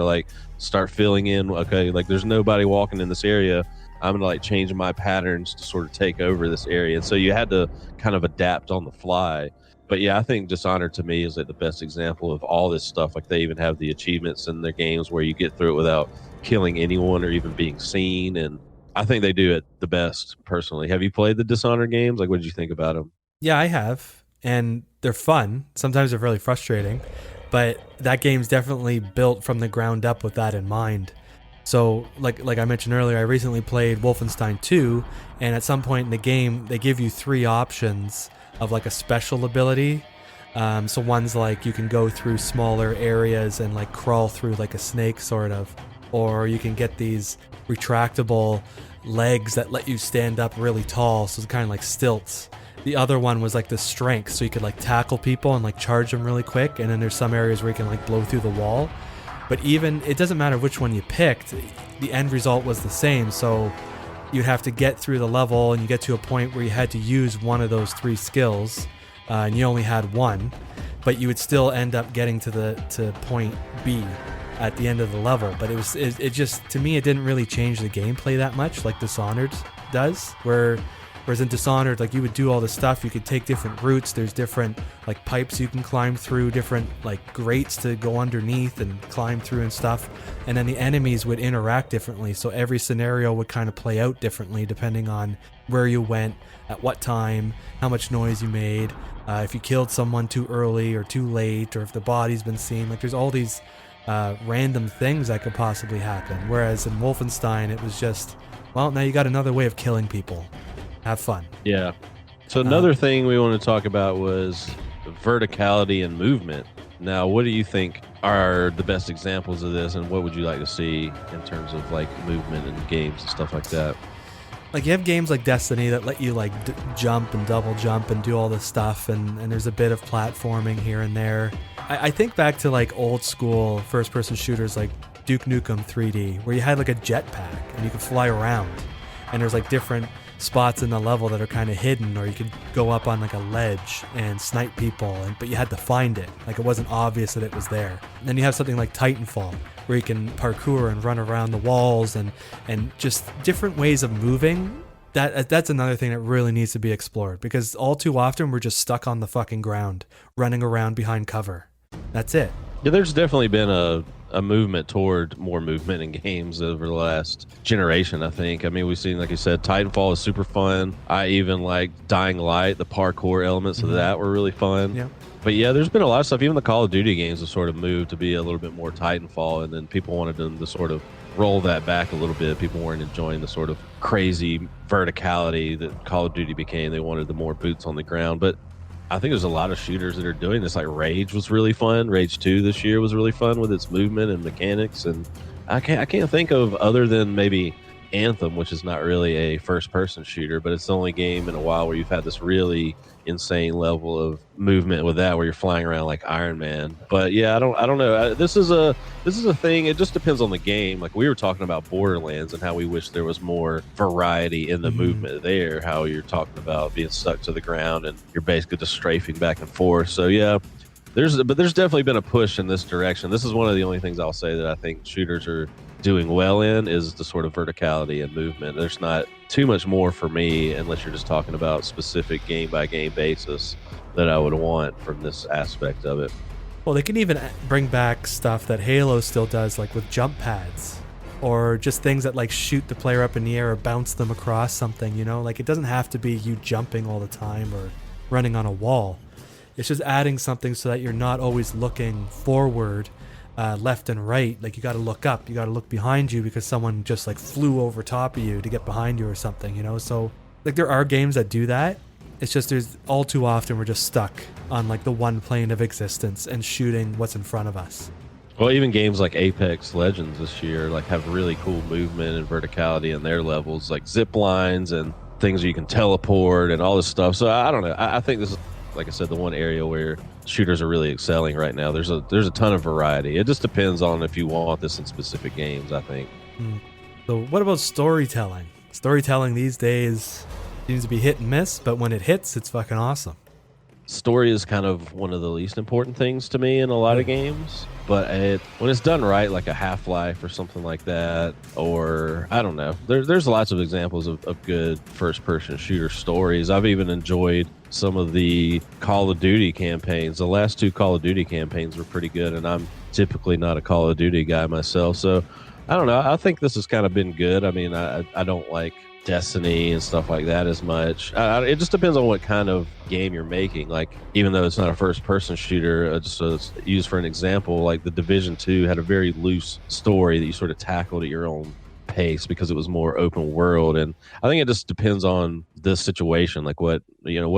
filling in, okay, like there's nobody walking in this area. I'm gonna like change my patterns to sort of take over this area. And so you had to kind of adapt on the fly. But yeah, I think Dishonored to me is like the best example of all this stuff. Like they even have the achievements in their games where you get through it without killing anyone or even being seen. And I think they do it the best personally. Have you played the Dishonored games? Like, what did you think about them? Yeah, I have, and they're fun. Sometimes they're really frustrating, but that game's definitely built from the ground up with that in mind. So, like I mentioned earlier, I recently played Wolfenstein 2, and at some point in the game, they give you 3 options of like a special ability. So one's like you can go through smaller areas and like crawl through like a snake sort of, or you can get these retractable legs that let you stand up really tall, so it's kind of like stilts. The other one was like the strength, so you could like tackle people and like charge them really quick, and then there's some areas where you can like blow through the wall. But even, it doesn't matter which one you picked, the end result was the same. So you'd have to get through the level and you get to a point where you had to use one of those 3 skills, and you only had one, but you would still end up getting to point B at the end of the level. But it just, to me, it didn't really change the gameplay that much like Dishonored does, whereas in Dishonored, like you would do all this stuff, you could take different routes, there's different like pipes you can climb through, different like grates to go underneath and climb through and stuff, and then the enemies would interact differently, so every scenario would kind of play out differently depending on where you went, at what time, how much noise you made, if you killed someone too early or too late, or if the body's been seen. Like there's all these random things that could possibly happen, whereas in Wolfenstein it was just, well, now you got another way of killing people. Have fun. Yeah. So another thing we want to talk about was verticality and movement. Now, what do you think are the best examples of this, and what would you like to see in terms of like movement in games and stuff like that? Like you have games like Destiny that let you like jump and double jump and do all this stuff, and there's a bit of platforming here and there. I think back to like old school first person shooters like Duke Nukem 3D, where you had like a jetpack and you could fly around, and there's like different spots in the level that are kind of hidden, or you could go up on like a ledge and snipe people, but you had to find it. Like it wasn't obvious that it was there. And then you have something like Titanfall, where you can parkour and run around the walls and just different ways of moving. That's another thing that really needs to be explored, because all too often we're just stuck on the fucking ground, running around behind cover. That's it. Yeah, there's definitely been a movement toward more movement in games over the last generation, I think. I mean, we've seen, like you said, Titanfall is super fun. I even like Dying Light. The parkour elements of that were really fun. Yeah. But yeah, there's been a lot of stuff. Even the Call of Duty games have sort of moved to be a little bit more Titanfall, and then people wanted them to sort of roll that back a little bit. People weren't enjoying the sort of crazy verticality that Call of Duty became. They wanted the more boots on the ground. But I think there's a lot of shooters that are doing this. Like Rage was really fun. Rage 2 this year was really fun with its movement and mechanics. And I can't think of, other than maybe Anthem, which is not really a first-person shooter, but it's the only game in a while where you've had this really insane level of movement with that, where you're flying around like Iron Man. But yeah, I don't know. This is a thing. It just depends on the game. Like we were talking about Borderlands and how we wish there was more variety in the movement there. How you're talking about being stuck to the ground and you're basically just strafing back and forth. So yeah, there's definitely been a push in this direction. This is one of the only things I'll say that I think shooters are doing well in, is the sort of verticality and movement. There's not too much more for me, unless you're just talking about specific game by game basis, that I would want from this aspect of it. Well, they can even bring back stuff that Halo still does, like with jump pads, or just things that like shoot the player up in the air or bounce them across something, you know? Like it doesn't have to be you jumping all the time or running on a wall. It's just adding something so that you're not always looking forward, left and right. Like you got to look up, you got to look behind you because someone just like flew over top of you to get behind you or something, you know? So like there are games that do that. It's just there's all too often we're just stuck on like the one plane of existence and shooting what's in front of us. Well, even games like Apex Legends this year like have really cool movement and verticality in their levels, like zip lines and things where you can teleport and all this stuff. So I don't know. I think this is, like I said, the one area where shooters are really excelling right now. There's a ton of variety. It just depends on if you want this in specific games, I think. So what about storytelling? Storytelling these days seems to be hit and miss, but when it hits, it's fucking awesome. Story is kind of one of the least important things to me in a lot of games, but when it's done right, like a Half-Life or something like that, or I don't know, there's lots of examples of good first-person shooter stories. I've even enjoyed some of the Call of Duty campaigns. The last 2 Call of Duty campaigns were pretty good, and I'm typically not a Call of Duty guy myself, so I don't know. I think this has kind of been good. I mean, I don't like Destiny and stuff like that as much. It just depends on what kind of game you're making. Like, even though it's not a first-person shooter, just used for an example, like the Division 2 had a very loose story that you sort of tackled at your own pace because it was more open world. And I think it just depends on this situation. Like, what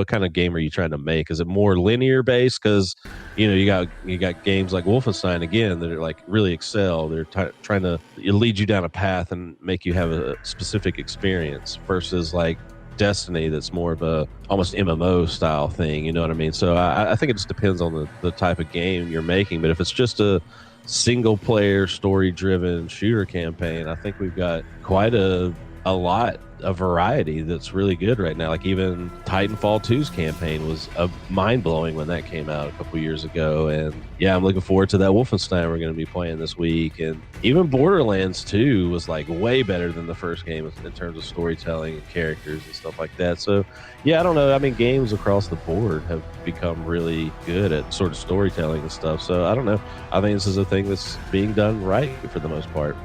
kind of game are you trying to make? Is it more linear based? Because you got games like Wolfenstein again that are like really excel. They're trying to lead you down a path and make you have a specific experience, versus like Destiny that's more of a almost MMO style thing. You know what I mean? So I think it just depends on the type of game you're making. But if it's just a single player story driven shooter campaign, I think we've got quite a lot of variety that's really good right now. Like even Titanfall 2's campaign was mind-blowing when that came out a couple years ago, and yeah, I'm looking forward to that Wolfenstein we're going to be playing this week. And even Borderlands 2 was like way better than the first game in terms of storytelling and characters and stuff like that. So yeah, I don't know, I mean, games across the board have become really good at sort of storytelling and stuff. So I don't know, I think this is a thing that's being done right for the most part.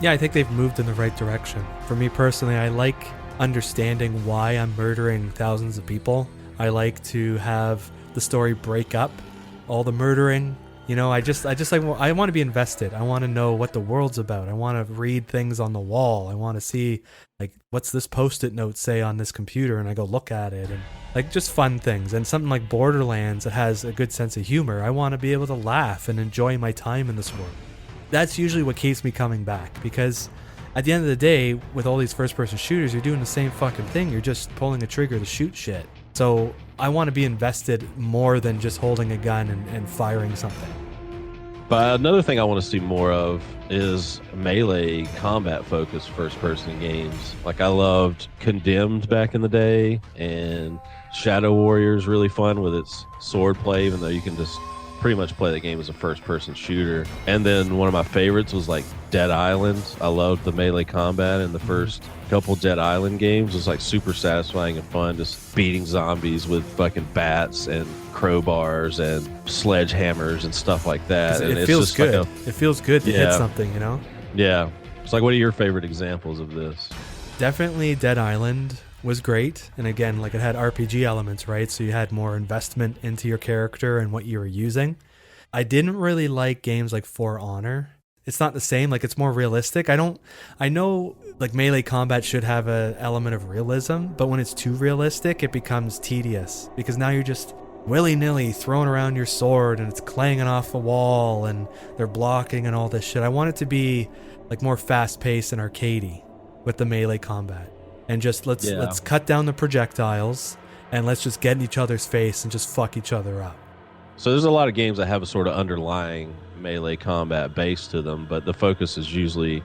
Yeah, I think they've moved in the right direction. For me personally, I like understanding why I'm murdering thousands of people. I like to have the story break up all the murdering. You know, I want to be invested. I want to know what the world's about. I want to read things on the wall. I want to see, like, what's this Post-it note say on this computer, and I go look at it, and like just fun things. And something like Borderlands that has a good sense of humor, I want to be able to laugh and enjoy my time in this world. That's usually what keeps me coming back, because at the end of the day, with all these first-person shooters, you're doing the same fucking thing. You're just pulling a trigger to shoot shit. So I want to be invested more than just holding a gun and firing something. But another thing I want to see more of is melee combat focused first person games. Like I loved Condemned back in the day, and Shadow Warrior is really fun with its sword play, even though you can just pretty much play the game as a first person shooter. And then one of my favorites was like Dead Island. I loved the melee combat in the first couple Dead Island games. It was like super satisfying and fun, just beating zombies with fucking bats and crowbars and sledgehammers and stuff like that. And it feels just good. Like It feels good to hit something, you know? Yeah. It's like, what are your favorite examples of this? Definitely Dead Island was great. And again, like it had RPG elements, right? So you had more investment into your character and what you were using. I didn't really like games like For Honor. It's not the same. Like it's more realistic. I know like melee combat should have an element of realism, but when it's too realistic, it becomes tedious because now you're just willy-nilly throwing around your sword and it's clanging off the wall and they're blocking and all this shit. I want it to be like more fast-paced and arcadey with the melee combat. And just let's cut down the projectiles and let's just get in each other's face and just fuck each other up. So there's a lot of games that have a sort of underlying melee combat base to them, but the focus is usually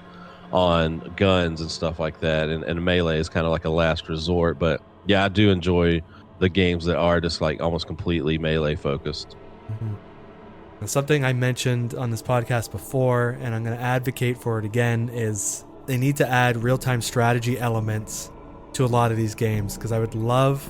on guns and stuff like that. And melee is kind of like a last resort. But yeah, I do enjoy the games that are just like almost completely melee focused. Mm-hmm. And something I mentioned on this podcast before, and I'm going to advocate for it again, is they need to add real-time strategy elements to a lot of these games, because I would love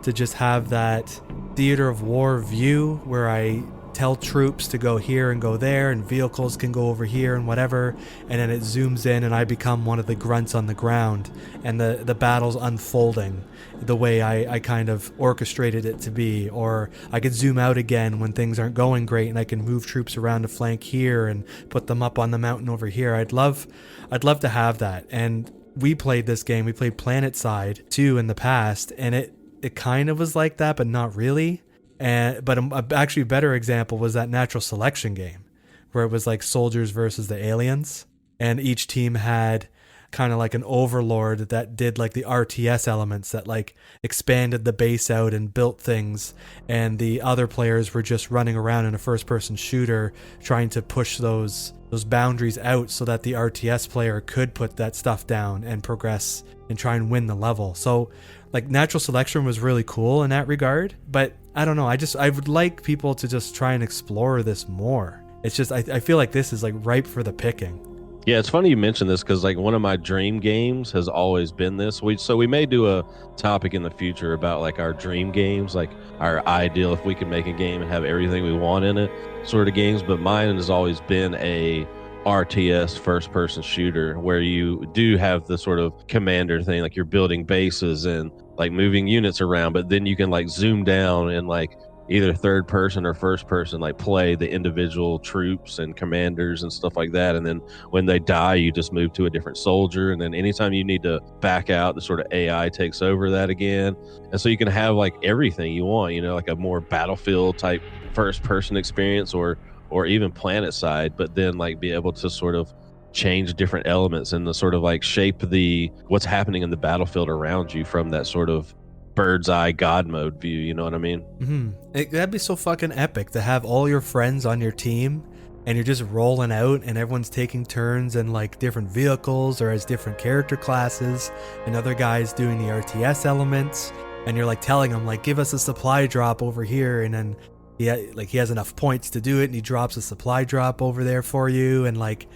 to just have that theater of war view where I tell troops to go here and go there and vehicles can go over here and whatever, and then it zooms in and I become one of the grunts on the ground and the battle's unfolding the way I kind of orchestrated it to be. Or I could zoom out again when things aren't going great and I can move troops around to flank here and put them up on the mountain over here. I'd love to have that. And we played this game, we played PlanetSide 2 in the past, and it kind of was like that, but not really. But actually a better example was that Natural Selection game, where it was like soldiers versus the aliens, and each team had kind of like an overlord that did like the RTS elements that like expanded the base out and built things, and the other players were just running around in a first-person shooter trying to push those boundaries out so that the RTS player could put that stuff down and progress and try and win the level. So like Natural Selection was really cool in that regard, but I don't know, I would like people to just try and explore this more. It's just I feel like this is like ripe for the picking. Yeah, it's funny you mention this because like one of my dream games has always been this. We may do a topic in the future about like our dream games, like our ideal if we could make a game and have everything we want in it sort of games. But mine has always been a RTS first person shooter where you do have the sort of commander thing, like you're building bases and like moving units around, but then you can like zoom down and like either third person or first person like play the individual troops and commanders and stuff like that. And then when they die, you just move to a different soldier, and then anytime you need to back out, the sort of AI takes over that again. And so you can have like everything you want, you know, like a more Battlefield type first person experience or even PlanetSide, but then like be able to sort of change different elements and the sort of like shape what's happening in the battlefield around you from that sort of bird's eye God mode view. You know what I mean? Mm-hmm. That'd be so fucking epic to have all your friends on your team and you're just rolling out and everyone's taking turns in like different vehicles or as different character classes, and other guys doing the RTS elements, and you're like telling them like, give us a supply drop over here, and then he has enough points to do it and he drops a supply drop over there for you, and like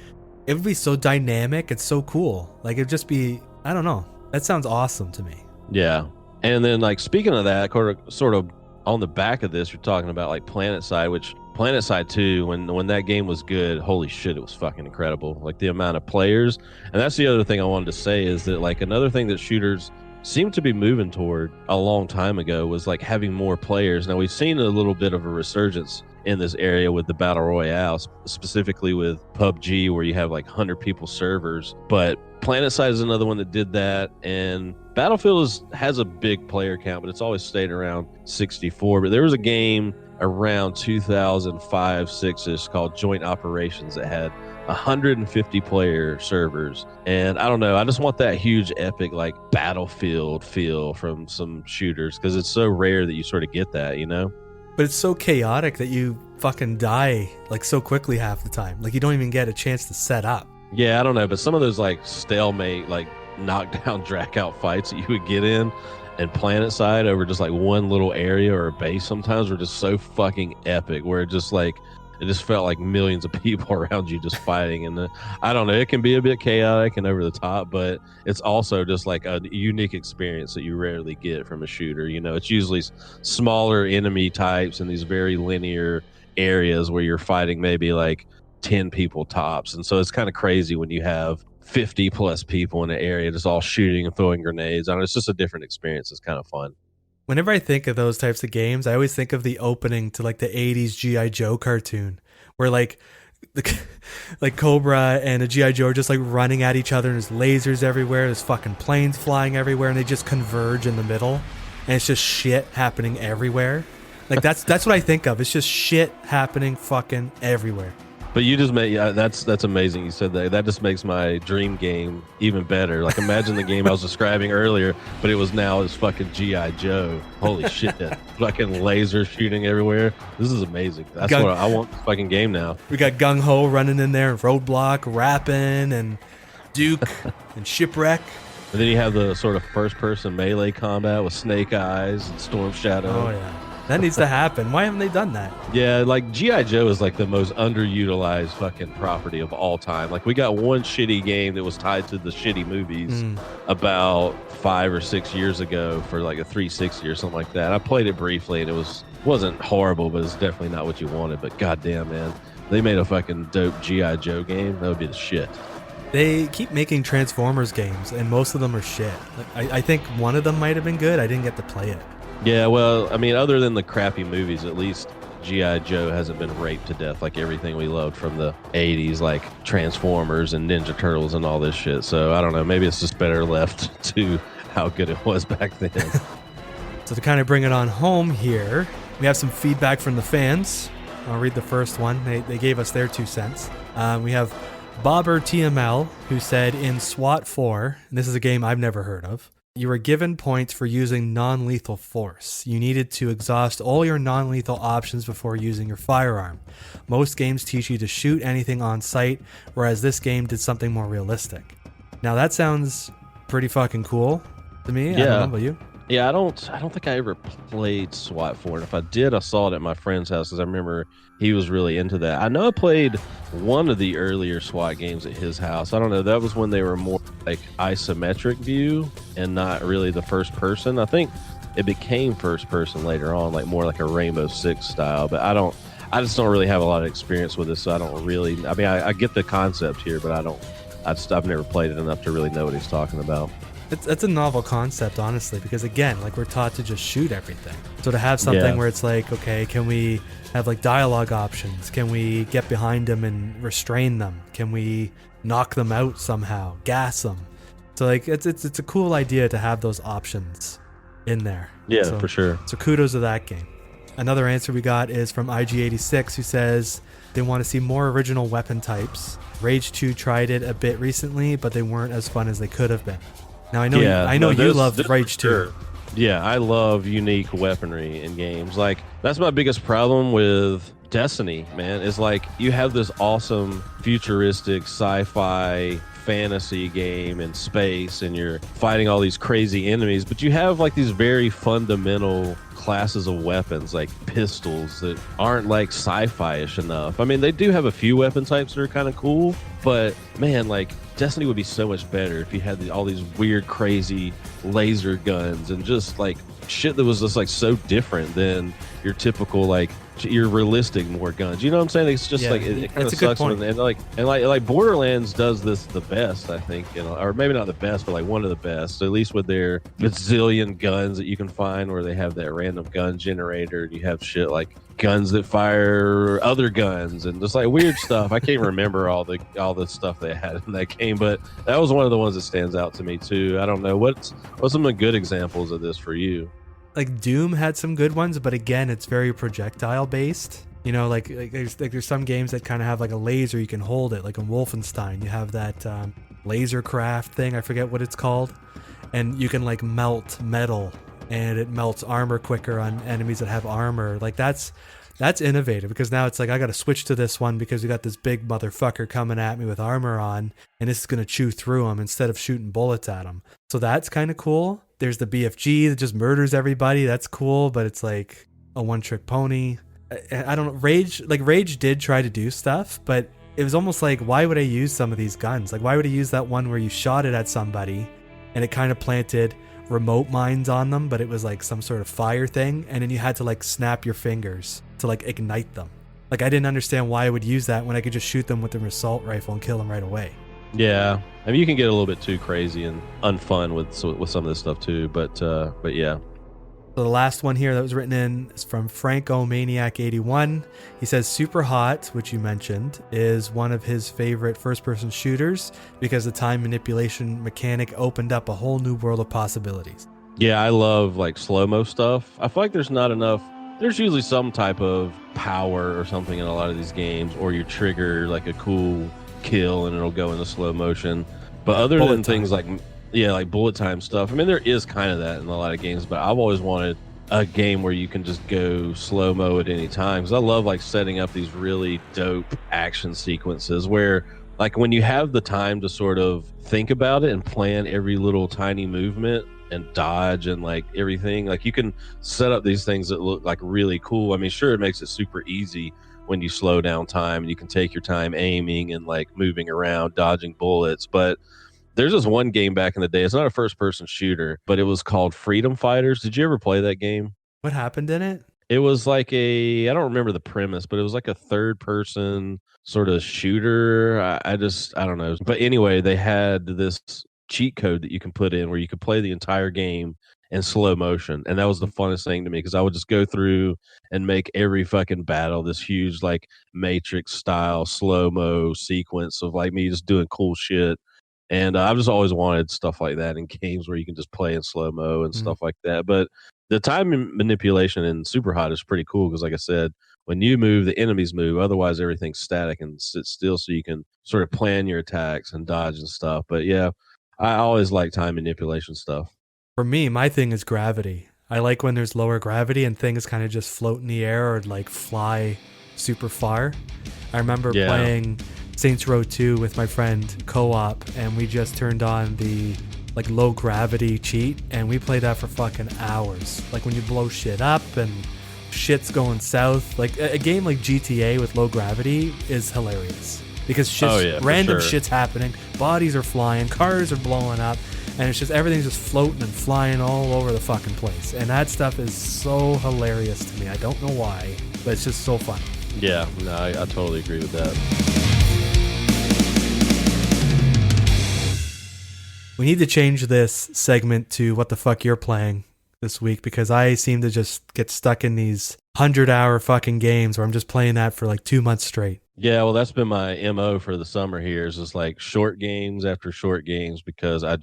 it would be so dynamic. It's so cool. Like it'd just be, I don't know, that sounds awesome to me. Yeah. And then like speaking of that, sort of on the back of this, you're talking about like PlanetSide, which PlanetSide 2, when that game was good, holy shit, it was fucking incredible. Like the amount of players. And that's the other thing I wanted to say is that like another thing that shooters seem to be moving toward a long time ago was like having more players. Now we've seen a little bit of a resurgence in this area with the Battle Royale, specifically with PUBG, where you have like 100 people servers. But PlanetSide is another one that did that, and Battlefield has a big player count, but it's always stayed around 64. But there was a game around 2005-6ish called Joint Operations that had 150 player servers, and I don't know, I just want that huge epic like Battlefield feel from some shooters because it's so rare that you sort of get that, you know? But it's so chaotic that you fucking die like so quickly half the time. Like you don't even get a chance to set up. Yeah, I don't know, but some of those like stalemate, like knockdown, drag out fights that you would get in and planet side over just like one little area or a base sometimes were just so fucking epic, where it just felt like millions of people around you just fighting. And I don't know, it can be a bit chaotic and over the top, but it's also just like a unique experience that you rarely get from a shooter. You know, it's usually smaller enemy types in these very linear areas where you're fighting maybe like 10 people tops. And so it's kind of crazy when you have 50 plus people in an area just all shooting and throwing grenades. I don't know, it's just a different experience. It's kind of fun. Whenever I think of those types of games, I always think of the opening to like the 80s G.I. Joe cartoon where like like Cobra and a G.I. Joe are just like running at each other and there's lasers everywhere. There's fucking planes flying everywhere and they just converge in the middle and it's just shit happening everywhere. Like that's what I think of. It's just shit happening fucking everywhere. But you just made, that's amazing you said that. That just makes my dream game even better. Like imagine the game I was describing earlier, but it was now as fucking G.I. Joe. Holy shit. Fucking laser shooting everywhere. This is amazing. That's what I want this fucking game now. We got Gung Ho running in there and Roadblock, rapping and Duke and Shipwreck. And then you have the sort of first person melee combat with Snake Eyes and Storm Shadow. Oh yeah. That needs to happen. Why haven't they done that? Yeah, like G.I. Joe is like the most underutilized fucking property of all time. Like we got one shitty game that was tied to the shitty movies about 5 or 6 years ago for like a 360 or something like that. I played it briefly and it wasn't horrible, but it's definitely not what you wanted. But goddamn, man, they made a fucking dope G.I. Joe game. That would be the shit. They keep making Transformers games, and most of them are shit. Like, I think one of them might have been good. I didn't get to play it. Yeah, well, I mean, other than the crappy movies, at least G.I. Joe hasn't been raped to death like everything we loved from the 80s, like Transformers and Ninja Turtles and all this shit. So I don't know, maybe it's just better left to how good it was back then. So to kind of bring it on home here, we have some feedback from the fans. I'll read the first one. They gave us their 2 cents. We have Bobber TML, who said in SWAT 4, and this is a game I've never heard of, you were given points for using non-lethal force. You needed to exhaust all your non-lethal options before using your firearm. Most games teach you to shoot anything on sight, whereas this game did something more realistic. Now that sounds pretty fucking cool to me. Yeah. I don't know about you. Yeah, I don't think I ever played SWAT 4. And if I did, I saw it at my friend's house because I remember he was really into that. I know I played one of the earlier SWAT games at his house. I don't know. That was when they were more like isometric view and not really the first person. I think it became first person later on, like more like a Rainbow Six style. But I just don't really have a lot of experience with this. So I don't really, I mean, I get the concept here, but I've never played it enough to really know what he's talking about. It's a novel concept, honestly, because again, like we're taught to just shoot everything. So to have something where it's like, okay, can we have like dialogue options? Can we get behind them and restrain them? Can we knock them out somehow? Gas them? So like it's a cool idea to have those options in there. Yeah, so, for sure. So kudos to that game. Another answer we got is from IG86, who says they want to see more original weapon types. Rage 2 tried it a bit recently, but they weren't as fun as they could have been. Now I know you love Rage 2. Sure. Yeah, I love unique weaponry in games. Like that's my biggest problem with Destiny, man. Is like you have this awesome futuristic sci-fi fantasy game in space and you're fighting all these crazy enemies, but you have like these very fundamental classes of weapons like pistols that aren't like sci-fi-ish enough. I mean, they do have a few weapon types that are kind of cool, but man, like Destiny would be so much better if you had all these weird, crazy laser guns and just like shit that was just like so different than your typical like your realistic more guns. You know what I'm saying? It's just like it kind of sucks when like Borderlands does this the best, I think, you know, or maybe not the best, but like one of the best. So at least with their bazillion guns that you can find, where they have that random gun generator, and you have shit like guns that fire other guns and just like weird stuff. I can't remember all the stuff they had in that game, but that was one of the ones that stands out to me too. I don't know what's some of the good examples of this for you. Like Doom had some good ones, but again, it's very projectile based. You know, like there's some games that kind of have like a laser, you can hold it, like in Wolfenstein. You have that laser craft thing, I forget what it's called, and you can like melt metal and it melts armor quicker on enemies that have armor. Like that's innovative, because now it's like I got to switch to this one because we got this big motherfucker coming at me with armor on, and this is going to chew through him instead of shooting bullets at him. So that's kind of cool. There's the BFG that just murders everybody. That's cool, but it's like a one-trick pony. I don't know. Rage did try to do stuff, but it was almost like, why would I use some of these guns? Like, why would I use that one where you shot it at somebody and it kind of planted remote mines on them, but it was like some sort of fire thing, and then you had to like snap your fingers to like ignite them. Like, I didn't understand why I would use that when I could just shoot them with an assault rifle and kill them right away. Yeah, I mean, you can get a little bit too crazy and unfun with some of this stuff too, but yeah. So the last one here that was written in is from Franco Maniac 81. He says Super Hot, which you mentioned, is one of his favorite first-person shooters because the time manipulation mechanic opened up a whole new world of possibilities. Yeah, I love like slow-mo stuff. I feel like there's not enough. There's usually some type of power or something in a lot of these games, or you trigger like a cool kill and it'll go into slow motion. But other than things like bullet time stuff, I mean, there is kind of that in a lot of games, but I've always wanted a game where you can just go slow-mo at any time, because I love like setting up these really dope action sequences where like when you have the time to sort of think about it and plan every little tiny movement and dodge and like everything, like you can set up these things that look like really cool. I mean, sure, it makes it super easy when you slow down time and you can take your time aiming and like moving around, dodging bullets, but there's this one game back in the day. It's not a first-person shooter, but it was called Freedom Fighters. Did you ever play that game? What happened in it? It was like I don't remember the premise, but it was like a third-person sort of shooter. I don't know. But anyway, they had this cheat code that you can put in where you could play the entire game in slow motion. And that was the funnest thing to me, because I would just go through and make every fucking battle this huge, like, Matrix-style slow-mo sequence of like me just doing cool shit. And I've just always wanted stuff like that in games where you can just play in slow-mo and stuff like that. But the time manipulation in Super Hot is pretty cool because, like I said, when you move, the enemies move. Otherwise, everything's static and sits still, so you can sort of plan your attacks and dodge and stuff. But yeah, I always like time manipulation stuff. For me, my thing is gravity. I like when there's lower gravity and things kind of just float in the air or like fly super far. I remember playing Saints Row 2 with my friend co-op, and we just turned on the like low gravity cheat, and we played that for fucking hours. Like when you blow shit up and shit's going south, like a game like GTA with low gravity is hilarious because random shit's happening, bodies are flying, cars are blowing up, and it's just everything's just floating and flying all over the fucking place, and that stuff is so hilarious to me. I don't know why, but it's just so fun. Yeah, no, I totally agree with that. We need to change this segment to what the fuck you're playing this week, because I seem to just get stuck in these 100-hour fucking games where I'm just playing that for like 2 months straight. Yeah, well, that's been my MO for the summer here, is just like short games after short games, because I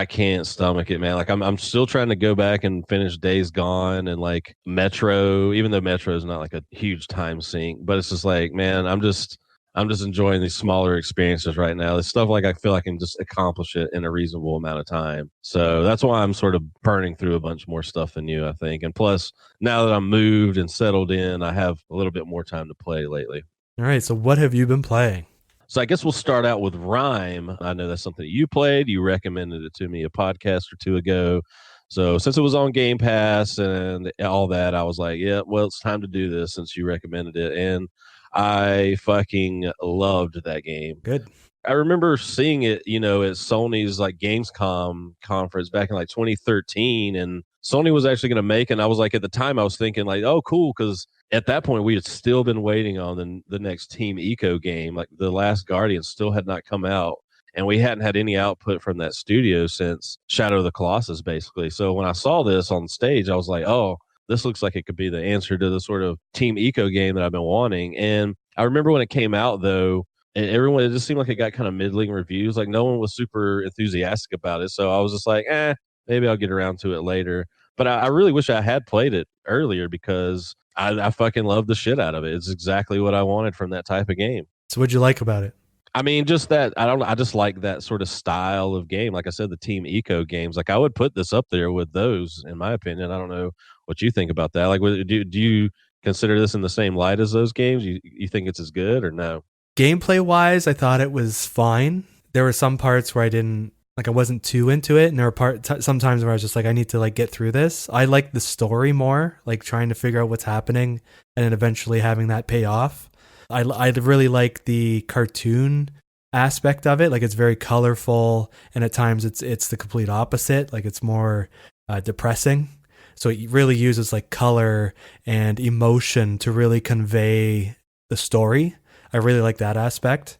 can't stomach it, man. Like I'm still trying to go back and finish Days Gone and like Metro, even though Metro is not like a huge time sink, but it's just like, man, I'm just enjoying these smaller experiences right now. It's stuff like I feel I can just accomplish it in a reasonable amount of time. So that's why I'm sort of burning through a bunch more stuff than you, I think. And plus, now that I'm moved and settled in, I have a little bit more time to play lately. All right, so what have you been playing? So I guess we'll start out with Rime. I know that's something you played. You recommended it to me a podcast or two ago. So since it was on Game Pass and all that, I was like, yeah, well, it's time to do this since you recommended it. And I fucking loved that game. Good. I remember seeing it, at Sony's like Gamescom conference back in like 2013, and Sony was actually going to make, and I was like, at the time I was thinking like, oh, cool. Cause at that point we had still been waiting on the next Team Eco game. Like The Last Guardian still had not come out, and we hadn't had any output from that studio since Shadow of the Colossus, basically. So when I saw this on stage, I was like, oh, this looks like it could be the answer to the sort of Team Eco game that I've been wanting. And I remember when it came out, though, it just seemed like it got kind of middling reviews. Like no one was super enthusiastic about it. So I was just like, maybe I'll get around to it later. But I really wish I had played it earlier, because I fucking love the shit out of it. It's exactly what I wanted from that type of game. So what'd you like about it? I mean, just that I don't. I just like that sort of style of game. Like I said, the Team Eco games. Like I would put this up there with those, in my opinion. I don't know what you think about that. Like, do you consider this in the same light as those games? You think it's as good or no? Gameplay wise, I thought it was fine. There were some parts where I wasn't too into it, and there were sometimes where I was just like, I need to like get through this. I like the story more, like trying to figure out what's happening and then eventually having that pay off. I really like the cartoon aspect of it. Like it's very colorful, and at times it's the complete opposite. Like it's more depressing. So it really uses like color and emotion to really convey the story. I really like that aspect.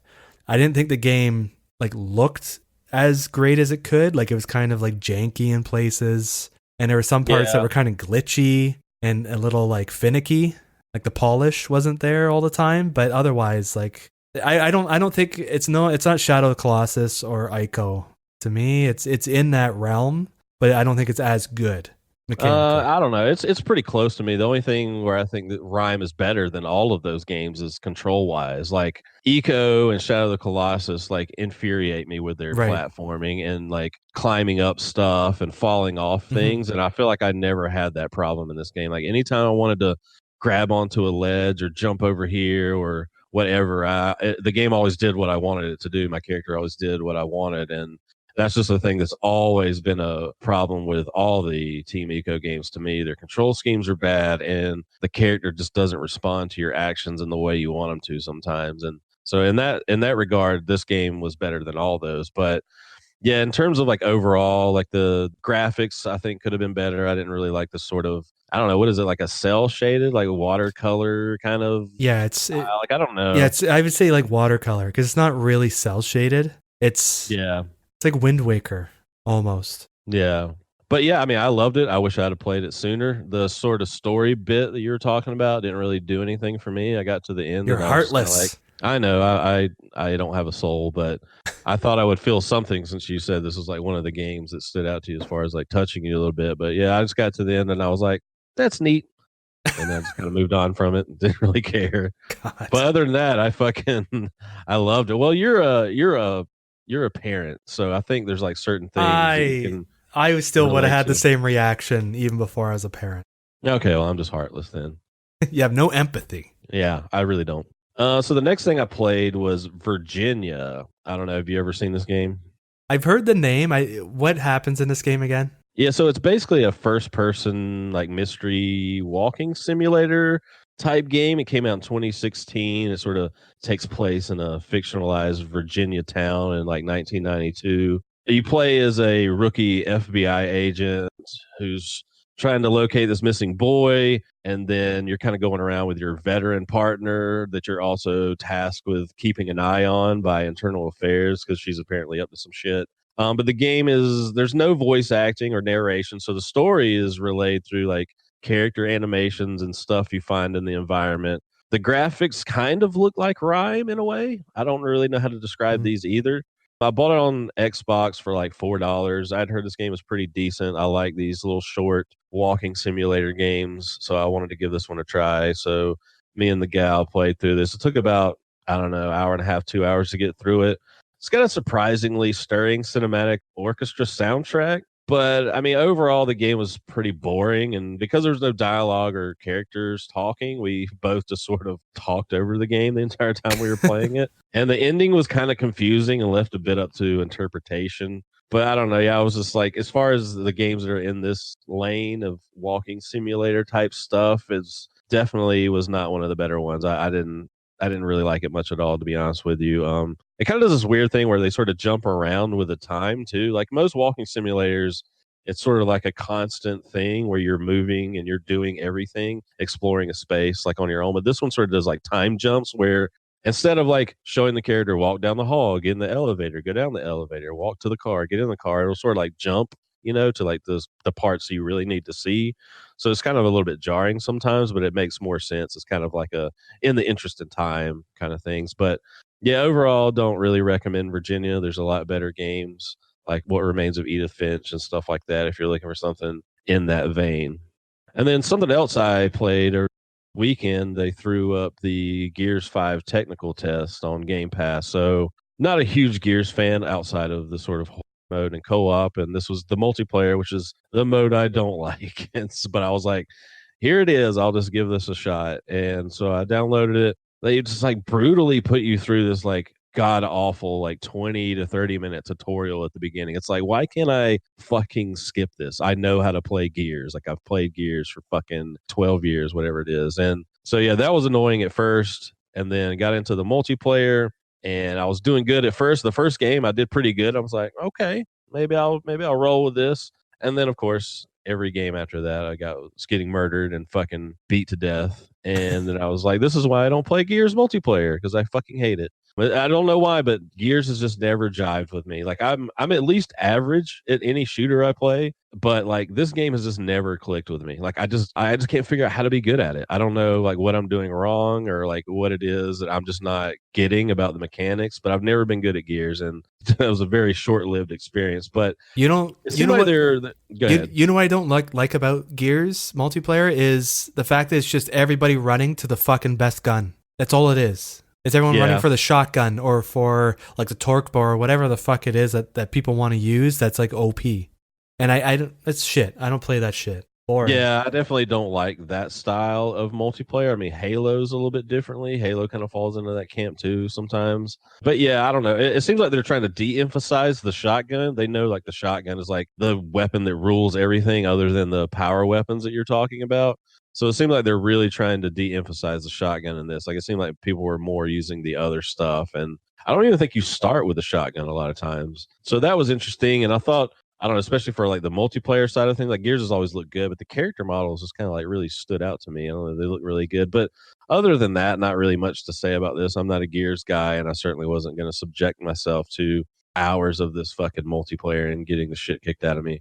I didn't think the game like looked as great as it could. Like it was kind of like janky in places, and there were some parts that were kind of glitchy and a little like finicky. Like the polish wasn't there all the time, but otherwise, like I don't think it's not Shadow of the Colossus or Ico. To me, it's in that realm, but I don't think it's as good mechanically. I don't know. It's pretty close to me. The only thing where I think that Rime is better than all of those games is control wise. Like Eco and Shadow of the Colossus like infuriate me with their Right. platforming and like climbing up stuff and falling off things. And I feel like I never had that problem in this game. Like anytime I wanted to grab onto a ledge or jump over here or whatever, the game always did what I wanted it to do. My character always did what I wanted, and that's just a thing that's always been a problem with all the Team Eco games to me. Their control schemes are bad, and the character just doesn't respond to your actions in the way you want them to sometimes. And so in that regard, this game was better than all those. But yeah, in terms of like overall, like the graphics, I think could have been better. I didn't really like the sort of, I don't know, what is it, like a cell shaded, like a watercolor kind of Yeah, style? Like I don't know. yeah, I would say like watercolor because it's not really cell shaded. It's Yeah. It's like Wind Waker almost. Yeah. But yeah, I mean, I loved it. I wish I'd have played it sooner. The sort of story bit that you were talking about didn't really do anything for me. I got to the end You're and I was just kind of like, heartless. I know I don't have a soul, but I thought I would feel something since you said this was like one of the games that stood out to you as far as like touching you a little bit. But yeah, I just got to the end and I was like, that's neat. And I just kind of moved on from it and didn't really care. God. But other than that, I loved it. Well, you're a parent, so I think there's like certain things that you can I still would have relate had the to. same reaction even before I was a parent. Okay, well, I'm just heartless then. You have no empathy. Yeah, I really don't. So the next thing I played was Virginia. I don't know. Have you ever seen this game? I've heard the name. What happens in this game again? Yeah, so it's basically a first person like mystery walking simulator type game. It came out in 2016. It sort of takes place in a fictionalized Virginia town in like 1992. You play as a rookie FBI agent who's trying to locate this missing boy, and then you're kind of going around with your veteran partner that you're also tasked with keeping an eye on by internal affairs because she's apparently up to some shit. But the game there's no voice acting or narration. So the story is relayed through like character animations and stuff you find in the environment. The graphics kind of look like Rime in a way. I don't really know how to describe Mhm. these either. I bought it on Xbox for like $4. I'd heard this game was pretty decent. I like these little short walking simulator games, so I wanted to give this one a try. So me and the gal played through this. It took about, I don't know, hour and a half, 2 hours to get through it. It's got a surprisingly stirring cinematic orchestra soundtrack, but I mean, overall, the game was pretty boring. And because there was no dialogue or characters talking, we both just sort of talked over the game the entire time we were playing it. And the ending was kind of confusing and left a bit up to interpretation. But I don't know. Yeah, I was just like, as far as the games that are in this lane of walking simulator type stuff, it's definitely was not one of the better ones. I didn't really like it much at all, to be honest with you. It kind of does this weird thing where they sort of jump around with the time too. Like most walking simulators, it's sort of like a constant thing where you're moving and you're doing everything, exploring a space like on your own. But this one sort of does like time jumps where instead of like showing the character walk down the hall, get in the elevator, go down the elevator, walk to the car, get in the car, it'll sort of like jump, to like the parts you really need to see. So it's kind of a little bit jarring sometimes, but it makes more sense. It's kind of like a in the interest of time kind of things. But yeah, overall, don't really recommend Virginia. There's a lot better games like What Remains of Edith Finch and stuff like that if you're looking for something in that vein. And then something else I played or weekend, they threw up the Gears 5 technical test on Game Pass. So not a huge Gears fan outside of the sort of mode and co-op, and this was the multiplayer, which is the mode I don't like. But I was like, here it is. I'll just give this a shot, and so I downloaded it. They just like brutally put you through this like god awful like 20 to 30 minute tutorial at the beginning. It's like, why can't I fucking skip this? I know how to play Gears. Like I've played Gears for fucking 12 years, whatever it is. And so yeah, that was annoying at first, and then got into the multiplayer, and I was doing good at first. The first game I did pretty good. I was like, okay, maybe I'll roll with this. And then of course, every game after that was getting murdered and fucking beat to death. And then I was like, this is why I don't play Gears multiplayer, because I fucking hate it. But I don't know why, but Gears has just never jived with me. Like I'm at least average at any shooter I play, but like this game has just never clicked with me. Like I just can't figure out how to be good at it. I don't know like what I'm doing wrong or like what it is that I'm just not getting about the mechanics, but I've never been good at Gears, and it was a very short-lived experience. But You don't. it You seemed know like what? go ahead. You know what I don't like about Gears multiplayer is the fact that it's just everybody running to the fucking best gun. That's all it is. It's everyone running Yeah. for the shotgun or for like the torque bar or whatever the fuck it is that people want to use. That's like OP. And I don't. That's shit. I don't play that shit. Boring. Yeah, I definitely don't like that style of multiplayer. I mean, Halo's a little bit differently. Halo kind of falls into that camp too sometimes. But yeah, I don't know. It seems like they're trying to de-emphasize the shotgun. They know like the shotgun is like the weapon that rules everything other than the power weapons that you're talking about. So it seemed like they're really trying to de-emphasize the shotgun in this. Like it seemed like people were more using the other stuff, and I don't even think you start with a shotgun a lot of times. So that was interesting, and I don't know, especially for like the multiplayer side of things, like Gears has always looked good, but the character models just kind of like really stood out to me. I don't know, they look really good. But other than that, not really much to say about this. I'm not a Gears guy, and I certainly wasn't going to subject myself to hours of this fucking multiplayer and getting the shit kicked out of me.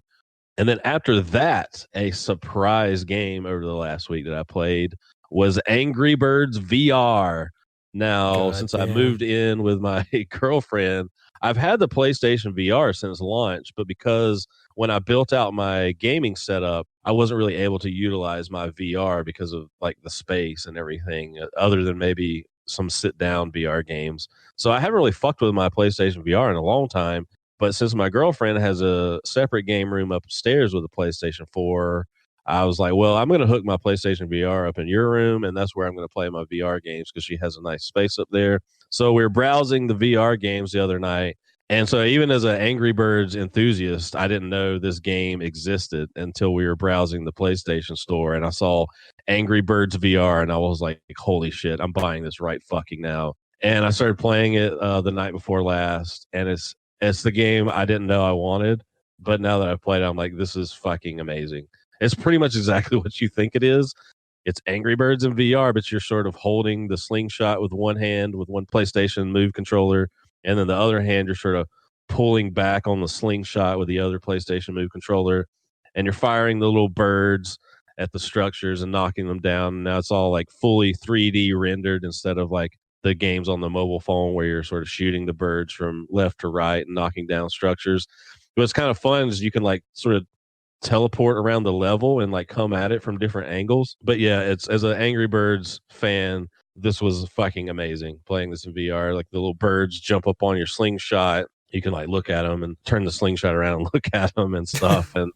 And then after that, a surprise game over the last week that I played was Angry Birds VR. Now, God since I damn. moved in with my girlfriend, I've had the PlayStation VR since launch, but because when I built out my gaming setup, I wasn't really able to utilize my VR because of like the space and everything, other than maybe some sit down VR games. So I haven't really fucked with my PlayStation VR in a long time. But since my girlfriend has a separate game room upstairs with a PlayStation 4, I was like, well, I'm going to hook my PlayStation VR up in your room, and that's where I'm going to play my VR games because she has a nice space up there. So we were browsing the VR games the other night. And so even as an Angry Birds enthusiast, I didn't know this game existed until we were browsing the PlayStation store, and I saw Angry Birds VR, and I was like, holy shit, I'm buying this right fucking now. And I started playing it the night before last, and it's the game I didn't know I wanted, but now that I've played it, I'm like, this is fucking amazing. It's pretty much exactly what you think it is. It's Angry Birds in VR, but you're sort of holding the slingshot with one hand with one PlayStation Move controller, and then the other hand you're sort of pulling back on the slingshot with the other PlayStation Move controller, and you're firing the little birds at the structures and knocking them down. Now it's all like fully 3D rendered instead of like the games on the mobile phone where you're sort of shooting the birds from left to right and knocking down structures. What's kind of fun is you can like sort of teleport around the level and like come at it from different angles. But yeah, it's as an Angry Birds fan, this was fucking amazing playing this in VR. Like the little birds jump up on your slingshot. You can like look at them and turn the slingshot around and look at them and stuff. And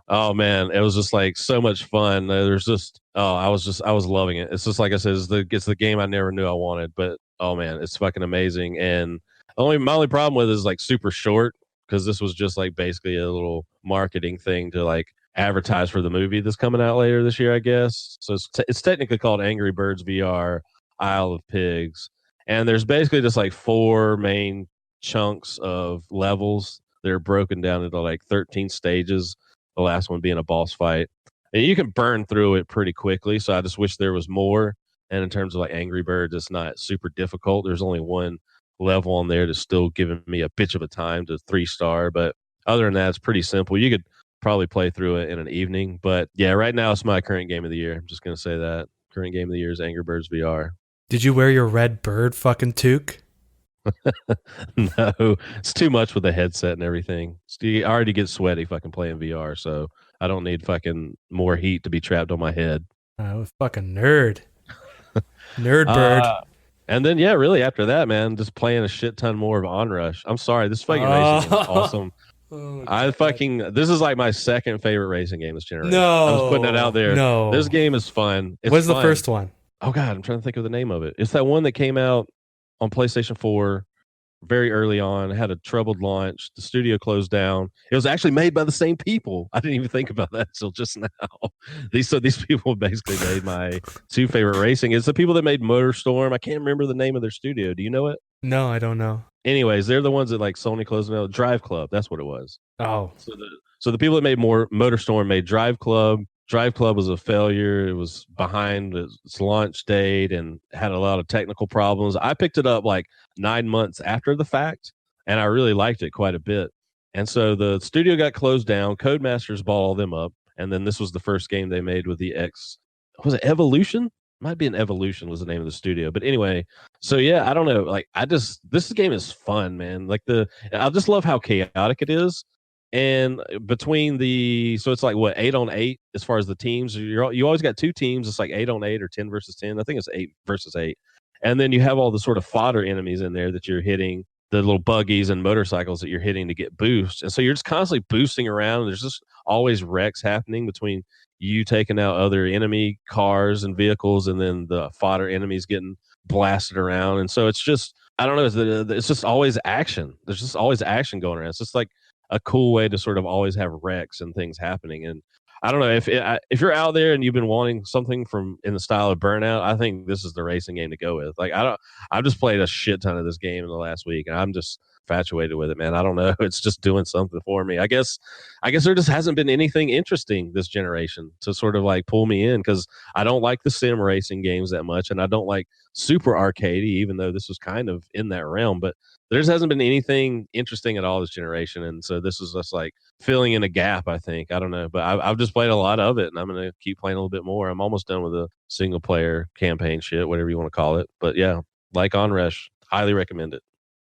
oh man, it was just like so much fun. There's just I was loving it. It's just like I said, it's the game I never knew I wanted, but oh man, it's fucking amazing. And my only problem with it is like super short because this was just like basically a little marketing thing to like advertise for the movie that's coming out later this year, I guess. So it's technically called Angry Birds VR Isle of Pigs, and there's basically just like four main chunks of levels. They're broken down into like 13 stages, the last one being a boss fight. And you can burn through it pretty quickly. So I just wish there was more. And in terms of like Angry Birds, it's not super difficult. There's only one level on there that's still giving me a bitch of a time to 3-star. But other than that, it's pretty simple. You could probably play through it in an evening. But yeah, right now it's my current game of the year. I'm just going to say that. Current game of the year is Angry Birds VR. Did you wear your red bird fucking toque? No, it's too much with the headset and everything. I already get sweaty fucking playing VR, so I don't need fucking more heat to be trapped on my head. Oh, fucking nerd. Nerd bird. And then yeah, really after that, man, just playing a shit ton more of OnRush. I'm sorry, this fucking racing game is awesome. Oh, I God. fucking this is like my second favorite racing game this generation. I'm just putting it out No, there. This no. game is fun. It's What's the fun. first one? Oh God, I'm trying to think of the name of it. It's that one that came out on PlayStation 4 very early on. It had a troubled launch. The studio closed down. It was actually made by the same people. I didn't even think about that until just now. These people basically made my two favorite racing. It's the people that made MotorStorm. I can't remember the name of their studio. Do you know it? No, I don't know. Anyways, they're the ones that like Sony closed down. Drive Club. That's what it was. Oh, So the people that made more MotorStorm made Drive Club. Drive Club was a failure. It was behind its launch date and had a lot of technical problems. I picked it up like 9 months after the fact, and I really liked it quite a bit. And so the studio got closed down. Codemasters bought all them up, and then this was the first game they made with the X. Was it Evolution? Might be an Evolution was the name of the studio. But anyway, so yeah, I don't know. Like this game is fun, man. I just love how chaotic it is. And between so it's like what 8-on-8 as far as the teams. You always got two teams. It's like 8-on-8 or 10 versus 10. I think it's 8 versus 8. And then you have all the sort of fodder enemies in there that you're hitting, the little buggies and motorcycles that you're hitting to get boosts. And so you're just constantly boosting around. There's just always wrecks happening between you taking out other enemy cars and vehicles, and then the fodder enemies getting blasted around. And so it's just I don't know. It's just always action. There's just always action going around. It's just like a cool way to sort of always have wrecks and things happening. And I don't know if you're out there and you've been wanting something from in the style of Burnout, I think this is the racing game to go with. Like I've just played a shit ton of this game in the last week, and I'm just infatuated with it, man. I don't know. It's just doing something for me. I guess there just hasn't been anything interesting this generation to sort of like pull me in, because I don't like the sim racing games that much, and I don't like super arcadey, even though this was kind of in that realm. But there just hasn't been anything interesting at all this generation, and so this is just like filling in a gap. I think I don't know, but I've just played a lot of it, and I'm gonna keep playing a little bit more. I'm almost done with the single player campaign shit, whatever you want to call it. But yeah, like OnRush, highly recommend it.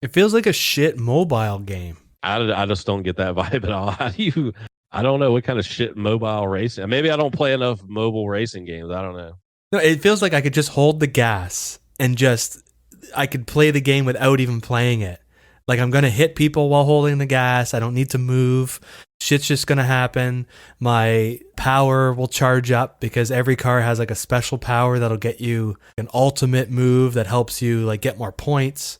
it feels like a shit mobile game. I just don't get that vibe at all. How do you? I don't know what kind of shit mobile racing. Maybe I don't play enough mobile racing games. I don't know. No, it feels like I could just hold the gas and I could play the game without even playing it. Like I'm going to hit people while holding the gas. I don't need to move. Shit's just going to happen. My power will charge up because every car has like a special power that'll get you an ultimate move that helps you like get more points.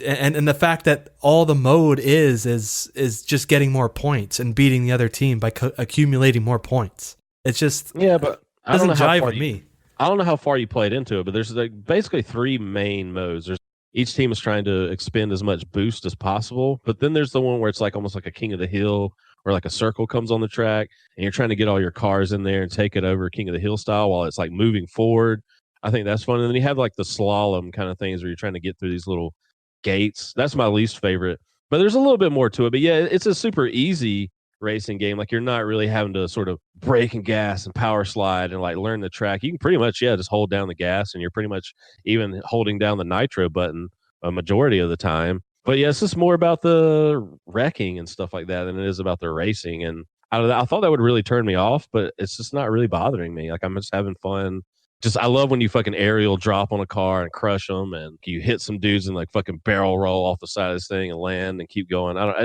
And the fact that all the mode is just getting more points and beating the other team by accumulating more points. It's just Yeah, but I don't doesn't know how jive far with me. I don't know how far you played into it, but there's like basically three main modes. There's each team is trying to expend as much boost as possible, but then there's the one where it's like almost like a King of the Hill, where like a circle comes on the track and you're trying to get all your cars in there and take it over King of the Hill style while it's like moving forward. I think that's fun. And then you have like the slalom kind of things where you're trying to get through these little gates. That's my least favorite, but there's a little bit more to it. But yeah, it's a super easy racing game. Like you're not really having to sort of brake and gas and power slide and like learn the track. You can pretty much just hold down the gas, and you're pretty much even holding down the nitro button a majority of the time. But yeah, it's just more about the wrecking and stuff like that than it is about the racing. And I thought that would really turn me off, but it's just not really bothering me. Like I'm just having fun. Just I love when you fucking aerial drop on a car and crush them, and you hit some dudes and like fucking barrel roll off the side of this thing and land and keep going. I don't.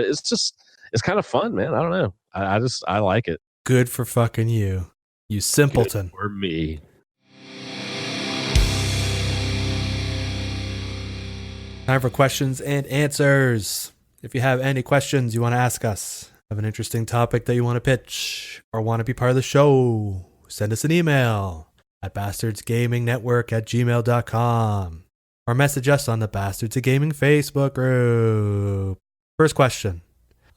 It's kind of fun, man. I don't know. I like it. Good for fucking you simpleton. Good for me. Time for questions and answers. If you have any questions you want to ask us, have an interesting topic that you want to pitch, or want to be part of the show, send us an email at bastardsgamingnetwork@gmail.com, or message us on the Bastards of Gaming Facebook group. First question.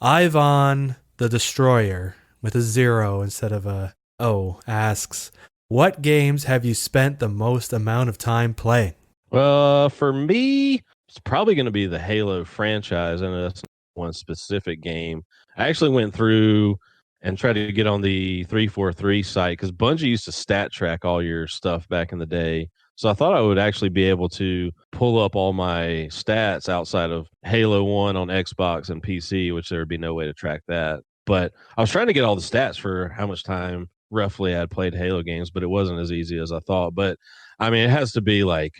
Ivan the Destroyer, with a 0 instead of a O, asks, what games have you spent the most amount of time playing? For me, it's probably going to be the Halo franchise. I know that's one specific game. I actually went through and tried to get on the 343 site, because Bungie used to stat track all your stuff back in the day. So I thought I would actually be able to pull up all my stats outside of Halo 1 on Xbox and PC, which there would be no way to track that. But I was trying to get all the stats for how much time roughly I'd played Halo games, but it wasn't as easy as I thought. But I mean, it has to be like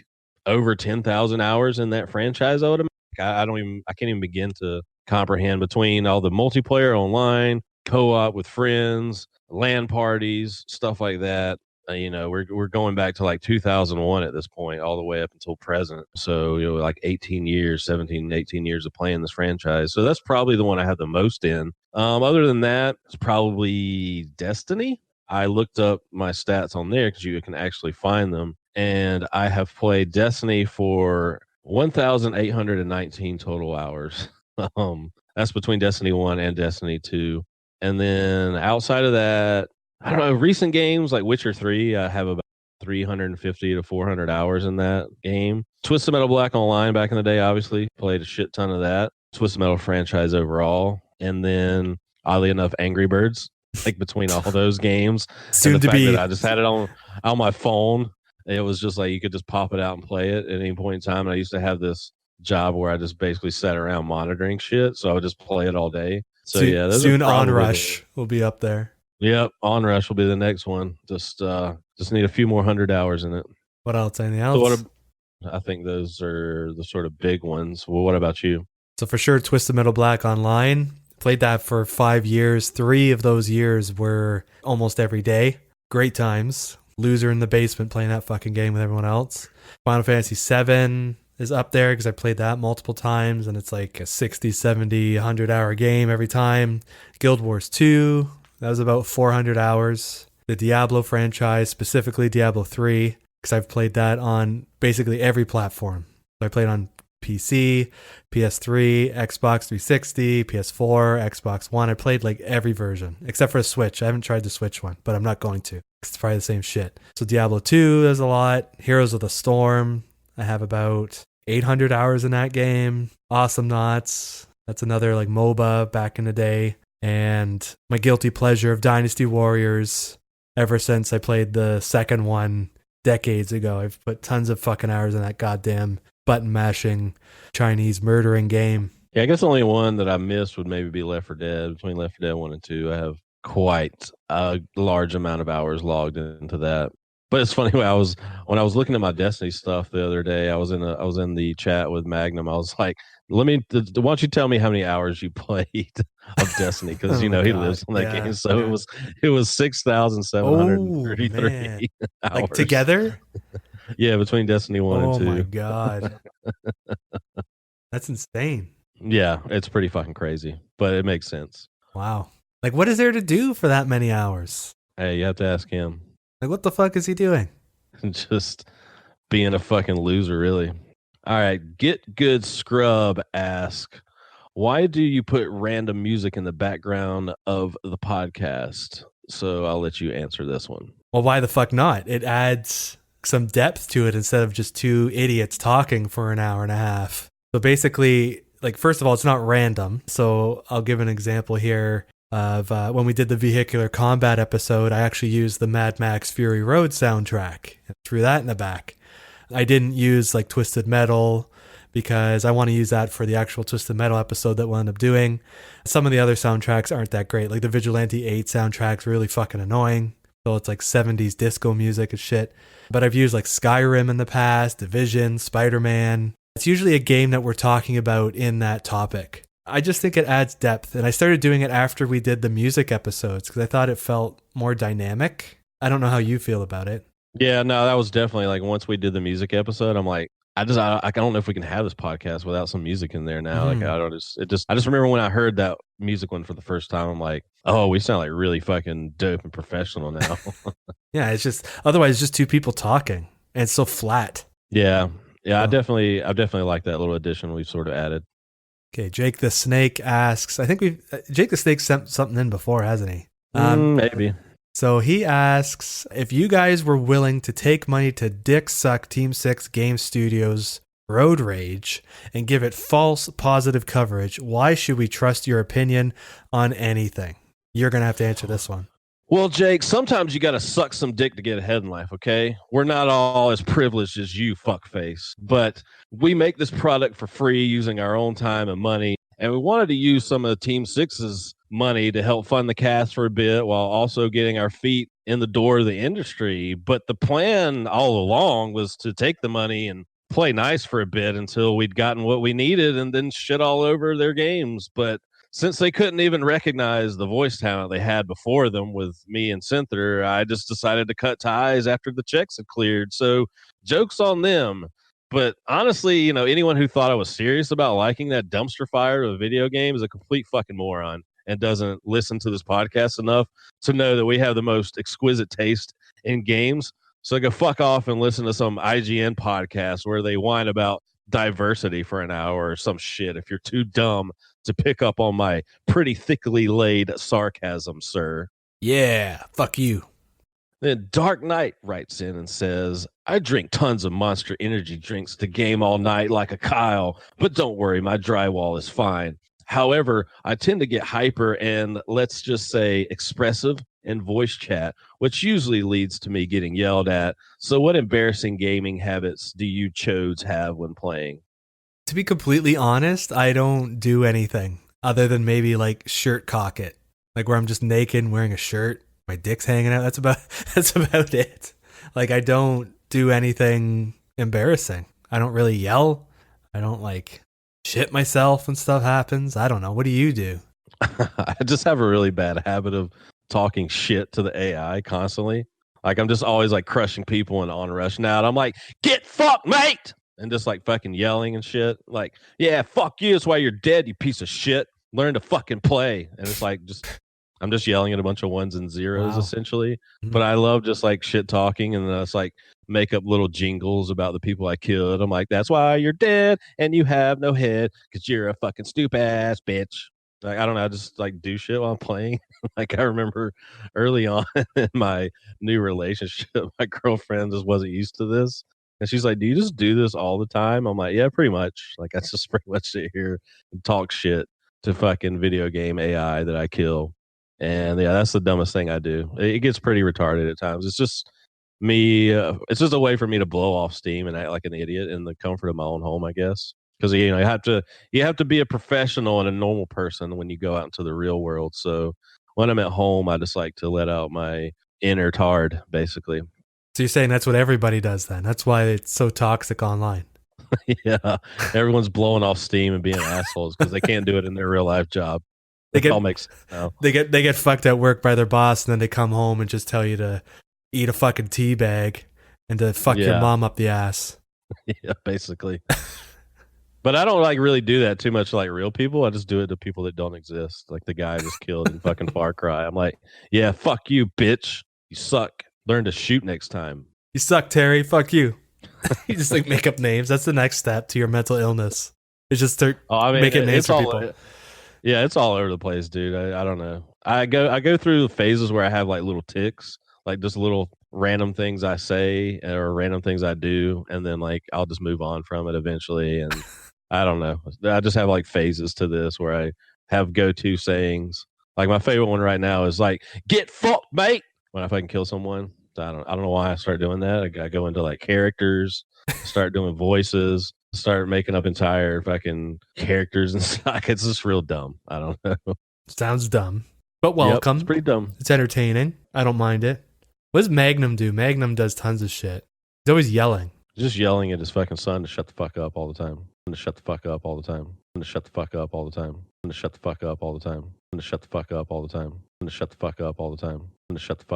over 10,000 hours in that franchise. I would imagine. I can't even begin to comprehend between all the multiplayer online, co-op with friends, LAN parties, stuff like that. We're going back to like 2001 at this point, all the way up until present. So, like 18 years, 17, 18 years of playing this franchise. So that's probably the one I have the most in. Other than that, it's probably Destiny. I looked up my stats on there because you can actually find them. And I have played Destiny for 1,819 total hours. That's between Destiny 1 and Destiny 2. And then outside of that, I don't know, recent games like Witcher 3, I have about 350 to 400 hours in that game. Twisted Metal Black Online back in the day, obviously, played a shit ton of that. Twisted Metal franchise overall. And then, oddly enough, Angry Birds, like between all those games. Soon and the to fact be. that I just had it on my phone. It was just like you could just pop it out and play it at any point in time. And I used to have this job where I just basically sat around monitoring shit. So I would just play it all day. So yeah, soon OnRush will be up there. Yep, OnRush will be the next one. Just need a few more 100 hours in it. What else? Anything else? So I think those are the sort of big ones. Well, what about you? So for sure, Twisted Metal Black Online. Played that for 5 years. 3 of those years were almost every day. Great times. Loser in the basement playing that fucking game with everyone else. Final Fantasy 7 is up there because I played that multiple times, and it's like a 60, 70, 100-hour game every time. Guild Wars 2, that was about 400 hours. The Diablo franchise, specifically Diablo 3, because I've played that on basically every platform. I played on PC, PS3, Xbox 360, PS4, Xbox One. I played like every version except for the Switch. I haven't tried the Switch one, but I'm not going to. It's probably the same shit. So Diablo 2, there's a lot. Heroes of the Storm, I have about 800 hours in that game. Awesome Knots, that's another like MOBA back in the day. And my guilty pleasure of Dynasty Warriors, ever since I played the second one decades ago. I've put tons of fucking hours in that goddamn button mashing Chinese murdering game. Yeah, I guess the only one that I missed would maybe be Left 4 Dead. Between Left 4 Dead 1 and 2, I have quite a large amount of hours logged into that. But it's funny when I was looking at my Destiny stuff the other day, I was in the chat with Magnum. I was like, why don't you tell me how many hours you played of Destiny? Because he lives on that game. So it was 6,733 hours. Like together? Yeah, between Destiny 1 and 2. Oh my god. That's insane. Yeah, it's pretty fucking crazy, but it makes sense. Wow. Like, what is there to do for that many hours? Hey, you have to ask him. Like, what the fuck is he doing? Just being a fucking loser, really. All right, Get Good Scrub asks, why do you put random music in the background of the podcast? So I'll let you answer this one. Well, why the fuck not? It adds some depth to it instead of just two idiots talking for an hour and a half. So basically, like, first of all, it's not random. So I'll give an example here of when we did the vehicular combat episode. I actually used the Mad Max Fury Road soundtrack and threw that in the back. I didn't use like Twisted Metal because I want to use that for the actual Twisted Metal episode that we'll end up doing. Some of the other soundtracks aren't that great. Like the Vigilante 8 soundtrack's really fucking annoying. So it's like 70s disco music and shit. But I've used like Skyrim in the past, Division, Spider-Man. It's usually a game that we're talking about in that topic. I just think it adds depth. And I started doing it after we did the music episodes because I thought it felt more dynamic. I don't know how you feel about it. Yeah, no, that was definitely like once we did the music episode, I'm like, I don't know if we can have this podcast without some music in there now. Like I just remember when I heard that music one for the first time, I'm like, oh, we sound like really fucking dope and professional now. Yeah, it's just otherwise it's just two people talking and it's so flat. Yeah. I definitely like that little addition we've sort of added. Okay, Jake the Snake asks, I think Jake the Snake sent something in before, hasn't he? Maybe. So he asks, if you guys were willing to take money to dick suck Team 6 Game Studios Road Rage and give it false positive coverage, why should we trust your opinion on anything? You're going to have to answer this one. Well, Jake, sometimes you got to suck some dick to get ahead in life, okay? We're not all as privileged as you, fuckface. But we make this product for free using our own time and money. And we wanted to use some of Team 6's money to help fund the cast for a bit while also getting our feet in the door of the industry. But the plan all along was to take the money and play nice for a bit until we'd gotten what we needed and then shit all over their games. But since they couldn't even recognize the voice talent they had before them with me and Cynther, I just decided to cut ties after the checks had cleared. So joke's on them. But honestly, you know, anyone who thought I was serious about liking that dumpster fire of a video game is a complete fucking moron and doesn't listen to this podcast enough to know that we have the most exquisite taste in games. So go fuck off and listen to some IGN podcast where they whine about diversity for an hour or some shit if you're too dumb to pick up on my pretty thickly laid sarcasm, sir. Yeah, fuck you. Then Dark Knight writes in and says, I drink tons of Monster Energy drinks to game all night like a Kyle, but don't worry, my drywall is fine. However, I tend to get hyper and, let's just say, expressive in voice chat, which usually leads to me getting yelled at. So what embarrassing gaming habits do you chodes have when playing? To be completely honest, I don't do anything other than maybe like shirt cock it. Like where I'm just naked wearing a shirt, my dick's hanging out. That's about it. Like I don't do anything embarrassing. I don't really yell. I don't like shit myself when stuff happens. I don't know. What do you do? I just have a really bad habit of talking shit to the AI constantly. Like I'm just always like crushing people in OnRush now. And I'm like, get fucked, mate. And just like fucking yelling and shit. Like, yeah, fuck you. That's why you're dead, you piece of shit. Learn to fucking play. And it's like I'm just yelling at a bunch of ones and zeros essentially. Mm-hmm. But I love just like shit talking and then it's like make up little jingles about the people I killed. I'm like, that's why you're dead and you have no head because you're a fucking stupid ass bitch. Like, I don't know, I just like do shit while I'm playing. Like I remember early on in my new relationship, my girlfriend just wasn't used to this. And she's like, do you just do this all the time? I'm like, yeah, pretty much. Like I just pretty much sit here and talk shit to fucking video game AI that I kill. And yeah, that's the dumbest thing I do. It gets pretty retarded at times. It's just me. It's just a way for me to blow off steam and act like an idiot in the comfort of my own home, I guess. Because you know you have to be a professional and a normal person when you go out into the real world. So when I'm at home, I just like to let out my inner tard, basically. So you're saying that's what everybody does then? That's why it's so toxic online. Yeah, everyone's blowing off steam and being assholes because they can't do it in their real life job. It all makes sense now. They get fucked at work by their boss, and then they come home and just tell you to eat a fucking tea bag and to fuck your mom up the ass. Yeah, basically. But I don't like really do that too much to like real people. I just do it to people that don't exist. Like the guy I just killed in fucking Far Cry. I'm like, yeah, fuck you, bitch. You suck. Learn to shoot next time. You suck, Terry. Fuck you. You just like make up names. That's the next step to your mental illness. Is just start making names for people. Yeah, it's all over the place, dude. I don't know. I go through phases where I have like little tics, like just little random things I say or random things I do, and then like I'll just move on from it eventually. And I don't know. I just have like phases to this where I have go-to sayings. Like my favorite one right now is like "get fucked, mate." When I fucking kill someone, I don't know why I start doing that. I go into like characters, start doing voices, start making up entire fucking characters and stuff. It's just real dumb. I don't know. Sounds dumb, but welcome. Yep, it's pretty dumb. It's entertaining. I don't mind it. What does Magnum do? Magnum does tons of shit. He's always yelling. Just yelling at his fucking son to shut the fuck up all the time. And to shut the fuck up all the time. And to shut the fuck up all the time. And to shut the fuck up all the time. And to shut the fuck up all the time. And to shut the fuck up all the time. And to shut the fuck